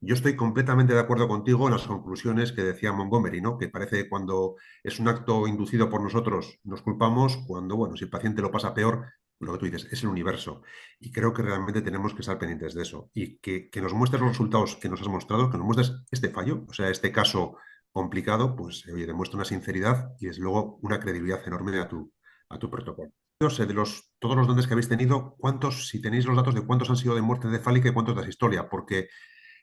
yo estoy completamente de acuerdo contigo en las conclusiones que decía Montgomery, ¿no? Que parece que cuando es un acto inducido por nosotros nos culpamos, cuando, bueno, si el paciente lo pasa peor, lo que tú dices, es el universo. Y creo que realmente tenemos que estar pendientes de eso. Y que nos muestres los resultados que nos has mostrado, que nos muestres este fallo, o sea, este caso complicado, pues, oye, demuestra una sinceridad y, desde luego, una credibilidad enorme a tu protocolo. No sé, de todos los dones que habéis tenido, ¿cuántos, si tenéis los datos de cuántos han sido de muerte cefálica y cuántos de asistolia? Porque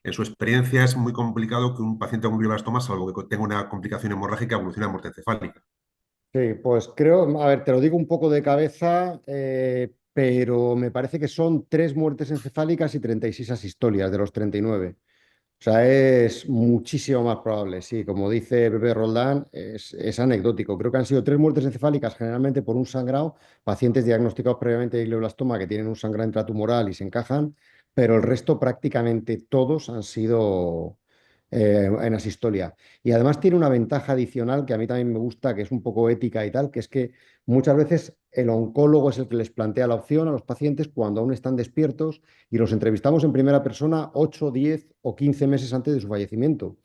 en su experiencia es muy complicado que un paciente con glioblastoma, salvo que tenga una complicación hemorrágica, evolucione a muerte encefálica. Sí, pues creo, a ver, te lo digo un poco de cabeza, pero me parece que son 3 muertes encefálicas y 36 asistolias de los 39. O sea, es muchísimo más probable, sí, como dice Pepe Roldán, es anecdótico. Creo que han sido 3 muertes encefálicas, generalmente por un sangrado, pacientes diagnosticados previamente de glioblastoma que tienen un sangrado intratumoral y se encajan, pero el resto prácticamente todos han sido en asistolia. Y además tiene una ventaja adicional que a mí también me gusta, que es un poco ética y tal, que es que muchas veces el oncólogo es el que les plantea la opción a los pacientes cuando aún están despiertos y los entrevistamos en primera persona 8, 10 o 15 meses antes de su fallecimiento.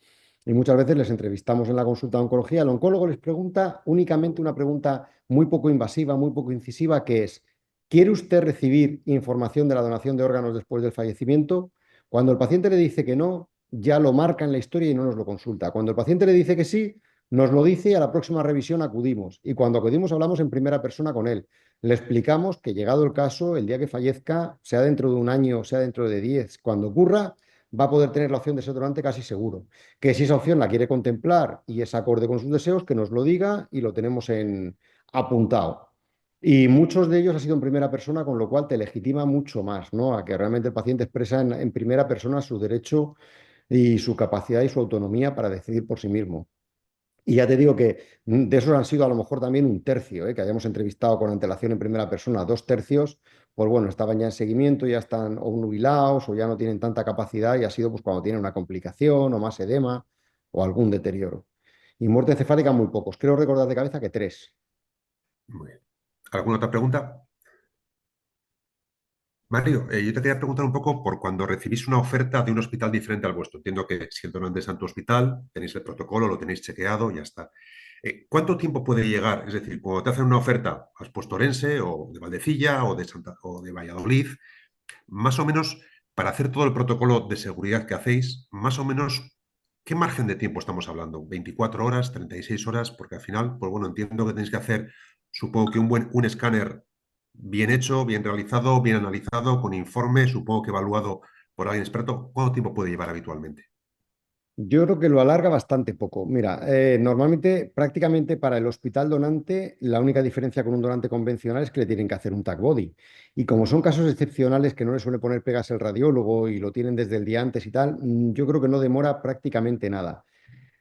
Y muchas veces les entrevistamos en la consulta de oncología. El oncólogo les pregunta únicamente una pregunta muy poco invasiva, muy poco incisiva, que es, ¿quiere usted recibir información de la donación de órganos después del fallecimiento? Cuando el paciente le dice que no, ya lo marca en la historia y no nos lo consulta. Cuando el paciente le dice que sí, nos lo dice y a la próxima revisión acudimos. Y cuando acudimos hablamos en primera persona con él. Le explicamos que llegado el caso, el día que fallezca, sea dentro de un año, sea dentro de 10, cuando ocurra, va a poder tener la opción de ser donante casi seguro. Que si esa opción la quiere contemplar y es acorde con sus deseos, que nos lo diga y lo tenemos apuntado. Y muchos de ellos ha sido en primera persona, con lo cual te legitima mucho más, ¿no? A que realmente el paciente expresa en primera persona su derecho y su capacidad y su autonomía para decidir por sí mismo. Y ya te digo que de esos han sido a lo mejor también un tercio, que hayamos entrevistado con antelación en primera persona, 2 tercios, pues bueno, estaban ya en seguimiento, ya están o nubilados o ya no tienen tanta capacidad y ha sido pues cuando tienen una complicación o más edema o algún deterioro. Y muerte encefálica muy pocos, creo recordar de cabeza que 3. Muy bien. ¿Alguna otra pregunta? Mario, yo te quería preguntar un poco por cuando recibís una oferta de un hospital diferente al vuestro. Entiendo que si el donante es en tu hospital, tenéis el protocolo, lo tenéis chequeado, ya está. ¿Cuánto tiempo puede llegar? Es decir, cuando te hacen una oferta, has puesto Orense o de Valdecilla o de Santa o de Valladolid, más o menos para hacer todo el protocolo de seguridad que hacéis, más o menos, ¿qué margen de tiempo estamos hablando? ¿24 horas, 36 horas? Porque al final, pues bueno, entiendo que tenéis que hacer, supongo que un escáner bien hecho, bien realizado, bien analizado, con informe, supongo que evaluado por alguien experto. ¿Cuánto tiempo puede llevar habitualmente? Yo creo que lo alarga bastante poco. Mira, normalmente, prácticamente para el hospital donante, la única diferencia con un donante convencional es que le tienen que hacer un tag body. Y como son casos excepcionales que no le suele poner pegas el radiólogo y lo tienen desde el día antes y tal, yo creo que no demora prácticamente nada.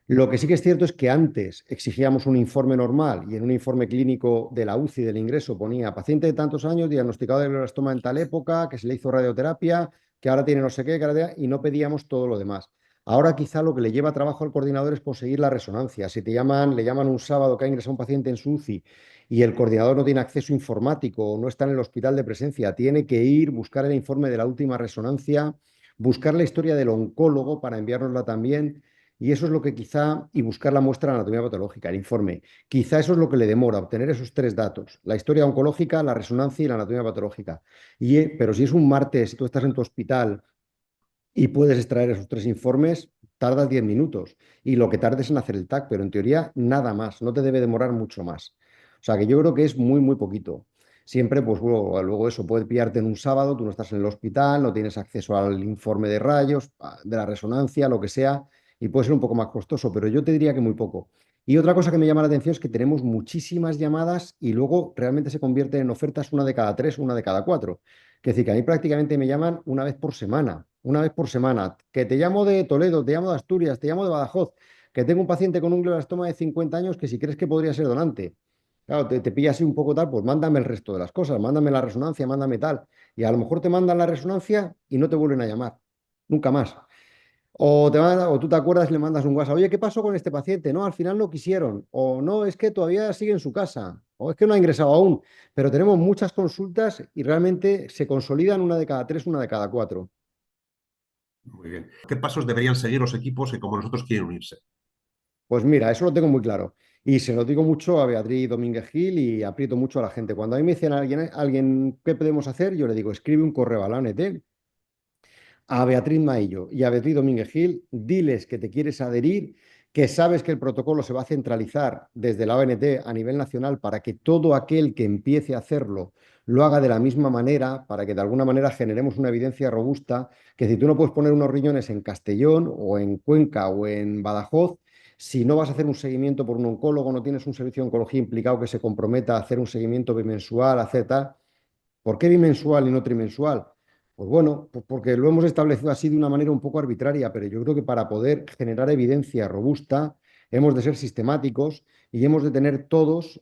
Lo que sí que es cierto es que antes exigíamos un informe normal y en un informe clínico de la UCI del ingreso ponía paciente de tantos años, diagnosticado de glioblastoma en tal época, que se le hizo radioterapia, que ahora tiene no sé qué, y no pedíamos todo lo demás. Ahora quizá lo que le lleva trabajo al coordinador es conseguir la resonancia. Si te llaman, le llaman un sábado que ha ingresado un paciente en su UCI y el coordinador no tiene acceso informático o no está en el hospital de presencia, tiene que ir, buscar el informe de la última resonancia, buscar la historia del oncólogo para enviárnosla también. Y eso es lo que quizá, y buscar la muestra de anatomía patológica, el informe, quizá eso es lo que le demora, obtener esos 3 datos, la historia oncológica, la resonancia y la anatomía patológica. Pero si es un martes, si tú estás en tu hospital y puedes extraer esos 3 informes, tardas 10 minutos. Y lo que tardes en hacer el TAC, pero en teoría nada más, no te debe demorar mucho más. O sea que yo creo que es muy, muy poquito. Siempre, pues luego eso puede pillarte en un sábado, tú no estás en el hospital, no tienes acceso al informe de rayos, de la resonancia, lo que sea, y puede ser un poco más costoso, pero yo te diría que muy poco. Y otra cosa que me llama la atención es que tenemos muchísimas llamadas y luego realmente se convierten en ofertas una de cada 3, una de cada 4. Es decir, que a mí prácticamente me llaman una vez por semana, que te llamo de Toledo, te llamo de Asturias, te llamo de Badajoz, que tengo un paciente con un glioblastoma de 50 años que si crees que podría ser donante. Claro, te pilla así un poco tal, pues mándame el resto de las cosas, mándame la resonancia, mándame tal. Y a lo mejor te mandan la resonancia y no te vuelven a llamar, nunca más. O tú te acuerdas y le mandas un WhatsApp, oye, ¿qué pasó con este paciente? No, al final no quisieron. O no, es que todavía sigue en su casa. O es que no ha ingresado aún. Pero tenemos muchas consultas y realmente se consolidan una de cada 3, una de cada 4. Muy bien. ¿Qué pasos deberían seguir los equipos que como nosotros quieren unirse? Pues mira, eso lo tengo muy claro. Y se lo digo mucho a Beatriz Domínguez Gil y aprieto mucho a la gente. Cuando a mí me dicen alguien, ¿qué podemos hacer? Yo le digo, escribe un correo a la ONT, a Beatriz Maillo y a Beatriz Domínguez Gil, diles que te quieres adherir, que sabes que el protocolo se va a centralizar desde la ONT a nivel nacional para que todo aquel que empiece a hacerlo lo haga de la misma manera, para que de alguna manera generemos una evidencia robusta, que si tú no puedes poner unos riñones en Castellón o en Cuenca o en Badajoz, si no vas a hacer un seguimiento por un oncólogo, no tienes un servicio de oncología implicado que se comprometa a hacer un seguimiento bimensual, a hacer tal. ¿Por qué bimensual y no trimensual? Pues bueno, pues porque lo hemos establecido así de una manera un poco arbitraria, pero yo creo que para poder generar evidencia robusta hemos de ser sistemáticos y hemos de tener todos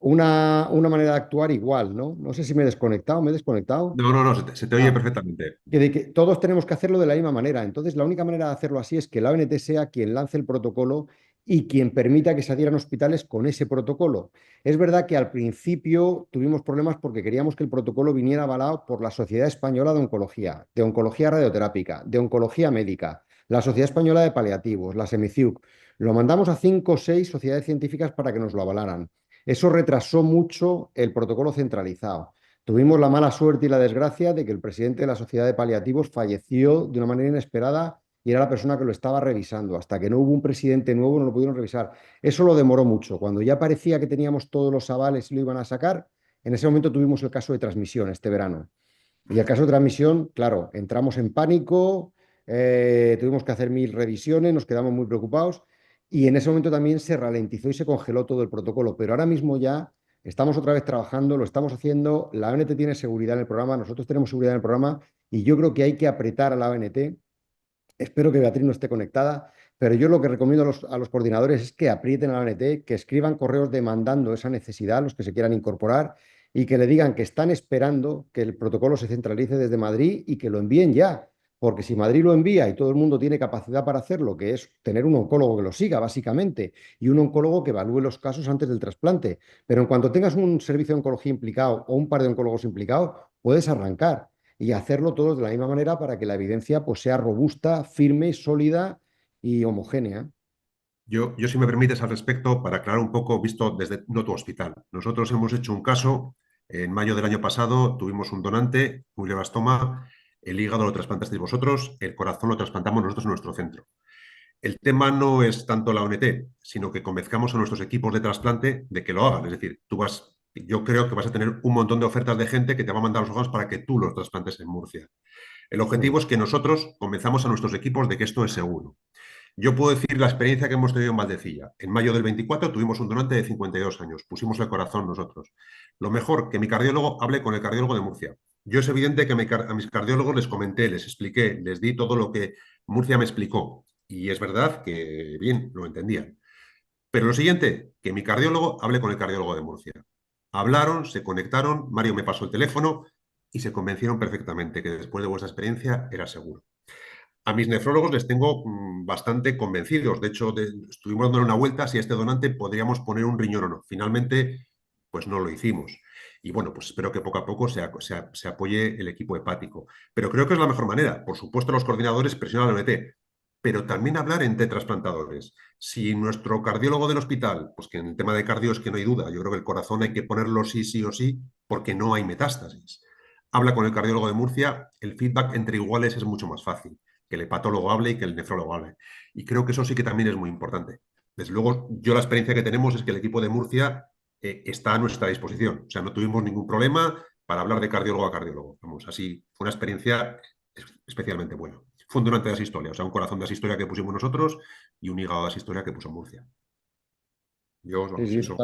una manera de actuar igual, ¿no? No sé si me he desconectado, ¿me he desconectado? No, no, no, se te oye Ah, perfectamente. que todos tenemos que hacerlo de la misma manera. Entonces, la única manera de hacerlo así es que la ONT sea quien lance el protocolo y quien permita que se adhieran hospitales con ese protocolo. Es verdad que al principio tuvimos problemas porque queríamos que el protocolo viniera avalado por la Sociedad Española de Oncología Radioterápica, de Oncología Médica, la Sociedad Española de Paliativos, la SEMICIUC. Lo mandamos a 5 o 6 sociedades científicas para que nos lo avalaran. Eso retrasó mucho el protocolo centralizado. Tuvimos la mala suerte y la desgracia de que el presidente de la Sociedad de Paliativos falleció de una manera inesperada y era la persona que lo estaba revisando. Hasta que no hubo un presidente nuevo, no lo pudieron revisar. Eso lo demoró mucho. Cuando ya parecía que teníamos todos los avales y lo iban a sacar, en ese momento tuvimos el caso de transmisión este verano. Y el caso de transmisión, claro, entramos en pánico, tuvimos que hacer 1000 revisiones, nos quedamos muy preocupados y en ese momento también se ralentizó y se congeló todo el protocolo. Pero ahora mismo ya estamos otra vez trabajando, lo estamos haciendo, la ONT tiene seguridad en el programa, nosotros tenemos seguridad en el programa y yo creo que hay que apretar a la ONT. Espero que Beatriz no esté conectada, pero yo lo que recomiendo a los coordinadores es que aprieten a la ONT, que escriban correos demandando esa necesidad a los que se quieran incorporar y que le digan que están esperando que el protocolo se centralice desde Madrid y que lo envíen ya. Porque si Madrid lo envía y todo el mundo tiene capacidad para hacerlo, que es tener un oncólogo que lo siga, básicamente, y un oncólogo que evalúe los casos antes del trasplante. Pero en cuanto tengas un servicio de oncología implicado o un par de oncólogos implicados, puedes arrancar y hacerlo todos de la misma manera para que la evidencia pues, sea robusta, firme, sólida y homogénea. Yo, si me permites al respecto, para aclarar un poco, visto desde no tu hospital. Nosotros hemos hecho un caso, en mayo del año pasado tuvimos un donante, un glioblastoma, el hígado lo trasplantasteis vosotros, el corazón lo trasplantamos nosotros en nuestro centro. El tema no es tanto la ONT, sino que convenzcamos a nuestros equipos de trasplante de que lo hagan. Es decir, yo creo que vas a tener un montón de ofertas de gente que te va a mandar los órganos para que tú los trasplantes en Murcia. El objetivo es que nosotros convenzamos a nuestros equipos de que esto es seguro. Yo puedo decir la experiencia que hemos tenido en Valdecilla. En mayo del 24 tuvimos un donante de 52 años. Pusimos el corazón nosotros. Lo mejor, que mi cardiólogo hable con el cardiólogo de Murcia. Yo es evidente que a mis cardiólogos les comenté, les expliqué, les di todo lo que Murcia me explicó. Y es verdad que, bien, lo entendían. Pero lo siguiente, que mi cardiólogo hable con el cardiólogo de Murcia. Hablaron, se conectaron, Mario me pasó el teléfono y se convencieron perfectamente que después de vuestra experiencia era seguro. A mis nefrólogos les tengo bastante convencidos. De hecho, estuvimos dando una vuelta si a este donante podríamos poner un riñón o no. Finalmente, pues no lo hicimos. Y bueno, pues espero que poco a poco se apoye el equipo hepático. Pero creo que es la mejor manera. Por supuesto, los coordinadores presionan al ONT, pero también hablar entre trasplantadores. Si nuestro cardiólogo del hospital, pues que en el tema de cardio es que no hay duda, yo creo que el corazón hay que ponerlo sí, sí o sí, porque no hay metástasis. Habla con el cardiólogo de Murcia, el feedback entre iguales es mucho más fácil que el hepatólogo hable y que el nefrólogo hable. Y creo que eso sí que también es muy importante. Desde luego, yo la experiencia que tenemos es que el equipo de Murcia está a nuestra disposición. O sea, no tuvimos ningún problema para hablar de cardiólogo a cardiólogo. Vamos, así fue una experiencia especialmente buena. Fue un donante de asistolia, o sea, un corazón de asistolia que pusimos nosotros y un hígado de asistolia que puso Murcia. Yo, Sí, vamos, sí, eso.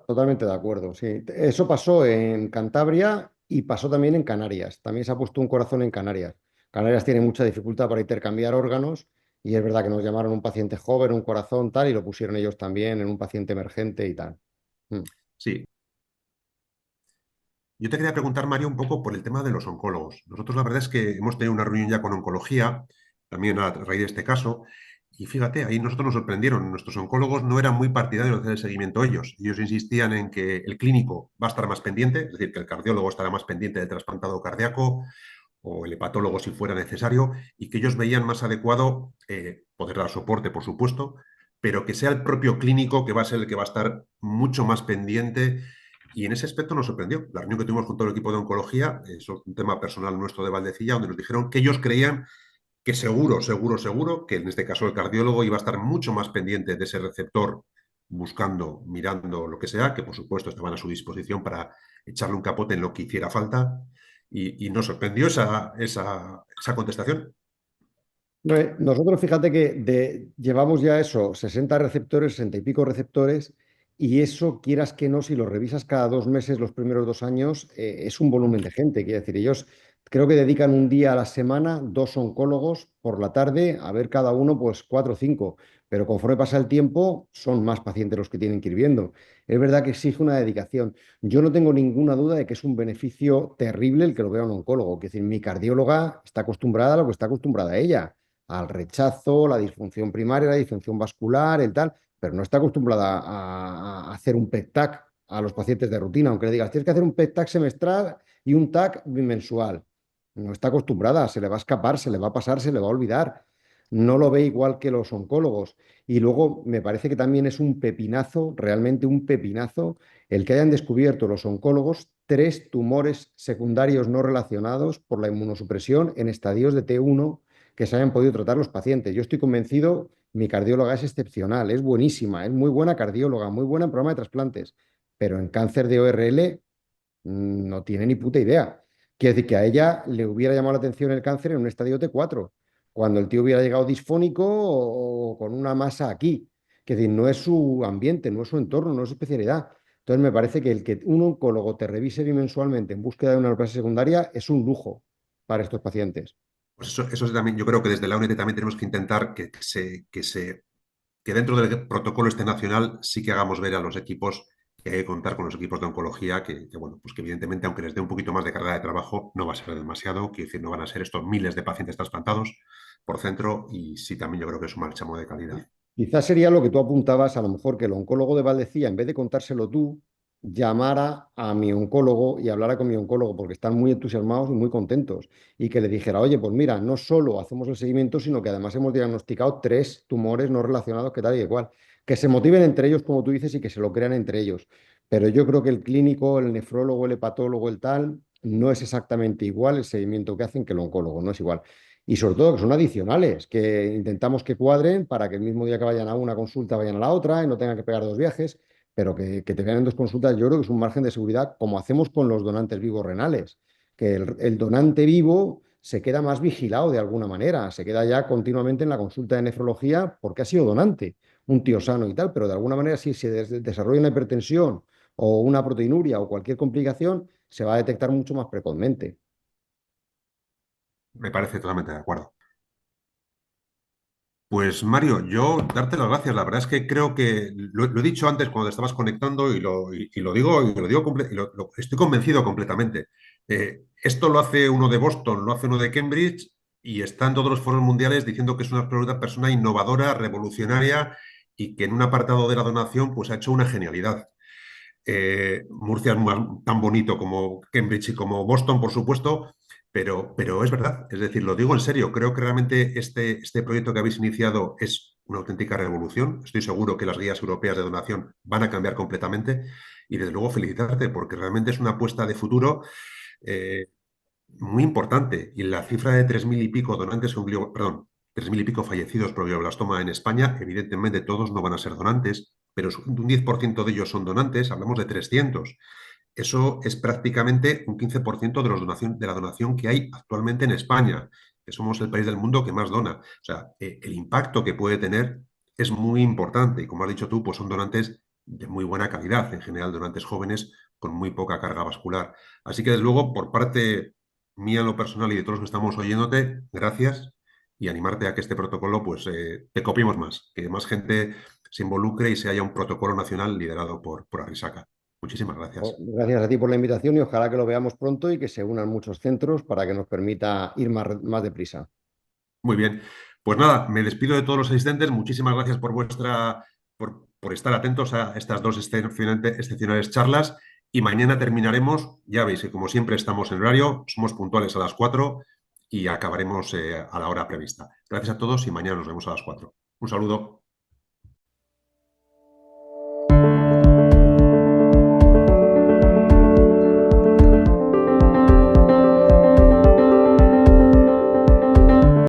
totalmente de acuerdo. Sí. Eso pasó en Cantabria y pasó también en Canarias. También se ha puesto un corazón en Canarias. Canarias tiene mucha dificultad para intercambiar órganos y es verdad que nos llamaron un paciente joven, un corazón tal, y lo pusieron ellos también en un paciente emergente y tal. Mm. Sí, Yo te quería preguntar, Mario, un poco por el tema de los oncólogos. Nosotros la verdad es que hemos tenido una reunión ya con oncología, también a raíz de este caso, y fíjate, ahí nosotros nos sorprendieron. Nuestros oncólogos no eran muy partidarios de hacer el seguimiento ellos. Ellos insistían en que el clínico va a estar más pendiente, es decir, que el cardiólogo estará más pendiente del trasplantado cardíaco o el hepatólogo si fuera necesario, y que ellos veían más adecuado poder dar soporte, por supuesto, pero que sea el propio clínico que va a ser el que va a estar mucho más pendiente. Y en ese aspecto nos sorprendió. La reunión que tuvimos con todo el equipo de oncología, eso es un tema personal nuestro de Valdecilla, donde nos dijeron que ellos creían que seguro, seguro, seguro, que en este caso el cardiólogo iba a estar mucho más pendiente de ese receptor, buscando, mirando lo que sea, que por supuesto estaban a su disposición para echarle un capote en lo que hiciera falta. Y nos sorprendió esa contestación. Nosotros fíjate que llevamos ya eso, 60 receptores, 60 y pico receptores, y eso, quieras que no, si lo revisas cada 2 meses, los primeros 2 años, es un volumen de gente. Quiere decir, ellos creo que dedican un día a la semana, 2 oncólogos por la tarde, a ver cada uno, pues 4 o 5. Pero conforme pasa el tiempo, son más pacientes los que tienen que ir viendo. Es verdad que exige una dedicación. Yo no tengo ninguna duda de que es un beneficio terrible el que lo vea un oncólogo. Es decir, mi cardióloga está acostumbrada a lo que está acostumbrada ella, al rechazo, la disfunción primaria, la disfunción vascular, el tal, pero no está acostumbrada a hacer un PET-TAC a los pacientes de rutina, aunque le digas, tienes que hacer un PET-TAC semestral y un TAC bimensual. No está acostumbrada, se le va a escapar, se le va a pasar, se le va a olvidar. No lo ve igual que los oncólogos. Y luego me parece que también es un pepinazo, realmente un pepinazo, el que hayan descubierto los oncólogos 3 tumores secundarios no relacionados por la inmunosupresión en estadios de T1 que se hayan podido tratar los pacientes. Yo estoy convencido, mi cardióloga es excepcional, es buenísima, es muy buena cardióloga, muy buena en programa de trasplantes, pero en cáncer de ORL no tiene ni puta idea. Quiere decir que a ella le hubiera llamado la atención el cáncer en un estadio T4, cuando el tío hubiera llegado disfónico o con una masa aquí. Es decir, no es su ambiente, no es su entorno, no es su especialidad. Entonces me parece que el que un oncólogo te revise bimensualmente en búsqueda de una neoplasia secundaria es un lujo para estos pacientes. Pues eso sí también, yo creo que desde la UNED también tenemos que intentar que dentro del protocolo este nacional sí que hagamos ver a los equipos que hay que contar con los equipos de oncología, bueno, pues que evidentemente, aunque les dé un poquito más de carga de trabajo, no va a ser demasiado, quiero decir, no van a ser estos miles de pacientes trasplantados por centro, y sí también yo creo que es un marchamo de calidad. Quizás sería lo que tú apuntabas, a lo mejor que el oncólogo de Valdecilla, en vez de contárselo tú, llamara a mi oncólogo y hablara con mi oncólogo, porque están muy entusiasmados y muy contentos, y que le dijera, oye, pues mira, no solo hacemos el seguimiento, sino que además hemos diagnosticado 3 tumores no relacionados, que tal y que cual. Que se motiven entre ellos, como tú dices, y que se lo crean entre ellos. Pero yo creo que el clínico, el nefrólogo, el hepatólogo, el tal, no es exactamente igual el seguimiento que hacen que el oncólogo, no es igual. Y sobre todo que son adicionales, que intentamos que cuadren para que el mismo día que vayan a una consulta vayan a la otra y no tengan que pegar 2 viajes, pero que te vean en 2 consultas, yo creo que es un margen de seguridad, como hacemos con los donantes vivos renales, que el donante vivo se queda más vigilado de alguna manera, se queda ya continuamente en la consulta de nefrología porque ha sido donante, un tío sano y tal, pero de alguna manera si se desarrolla una hipertensión o una proteinuria o cualquier complicación, se va a detectar mucho más precozmente. Me parece totalmente de acuerdo. Pues Mario, yo darte las gracias. La verdad es que creo que lo he dicho antes cuando te estabas conectando y lo digo estoy convencido completamente. Esto lo hace uno de Boston, lo hace uno de Cambridge y está en todos los foros mundiales diciendo que es una persona innovadora, revolucionaria y que en un apartado de la donación pues ha hecho una genialidad. Murcia es tan bonito como Cambridge y como Boston, por supuesto, pero es verdad, es decir, lo digo en serio, creo que realmente este proyecto que habéis iniciado es una auténtica revolución. Estoy seguro que las guías europeas de donación van a cambiar completamente y desde luego felicitarte porque realmente es una apuesta de futuro eh, muy importante. Y la cifra de 3.000 y pico donantes con perdón, 3.000 y pico fallecidos por glioblastoma en España, evidentemente todos no van a ser donantes, pero un 10% de ellos son donantes, hablamos de 300. Eso es prácticamente un 15% de la donación que hay actualmente en España, que somos el país del mundo que más dona. O sea, el impacto que puede tener es muy importante y como has dicho tú, pues son donantes de muy buena calidad, en general donantes jóvenes con muy poca carga vascular. Así que desde luego, por parte mía en lo personal y de todos los que estamos oyéndote, gracias y animarte a que este protocolo pues te copiemos más, que más gente se involucre y se haya un protocolo nacional liderado por Arrisaca. Muchísimas gracias. Gracias a ti por la invitación y ojalá que lo veamos pronto y que se unan muchos centros para que nos permita ir más deprisa. Muy bien. Pues nada, me despido de todos los asistentes. Muchísimas gracias por estar atentos a estas dos excepcionales charlas. Y mañana terminaremos. Ya veis que, como siempre, estamos en horario, somos puntuales a las 4 y acabaremos a la hora prevista. Gracias a todos y mañana nos vemos a las 4. Un saludo.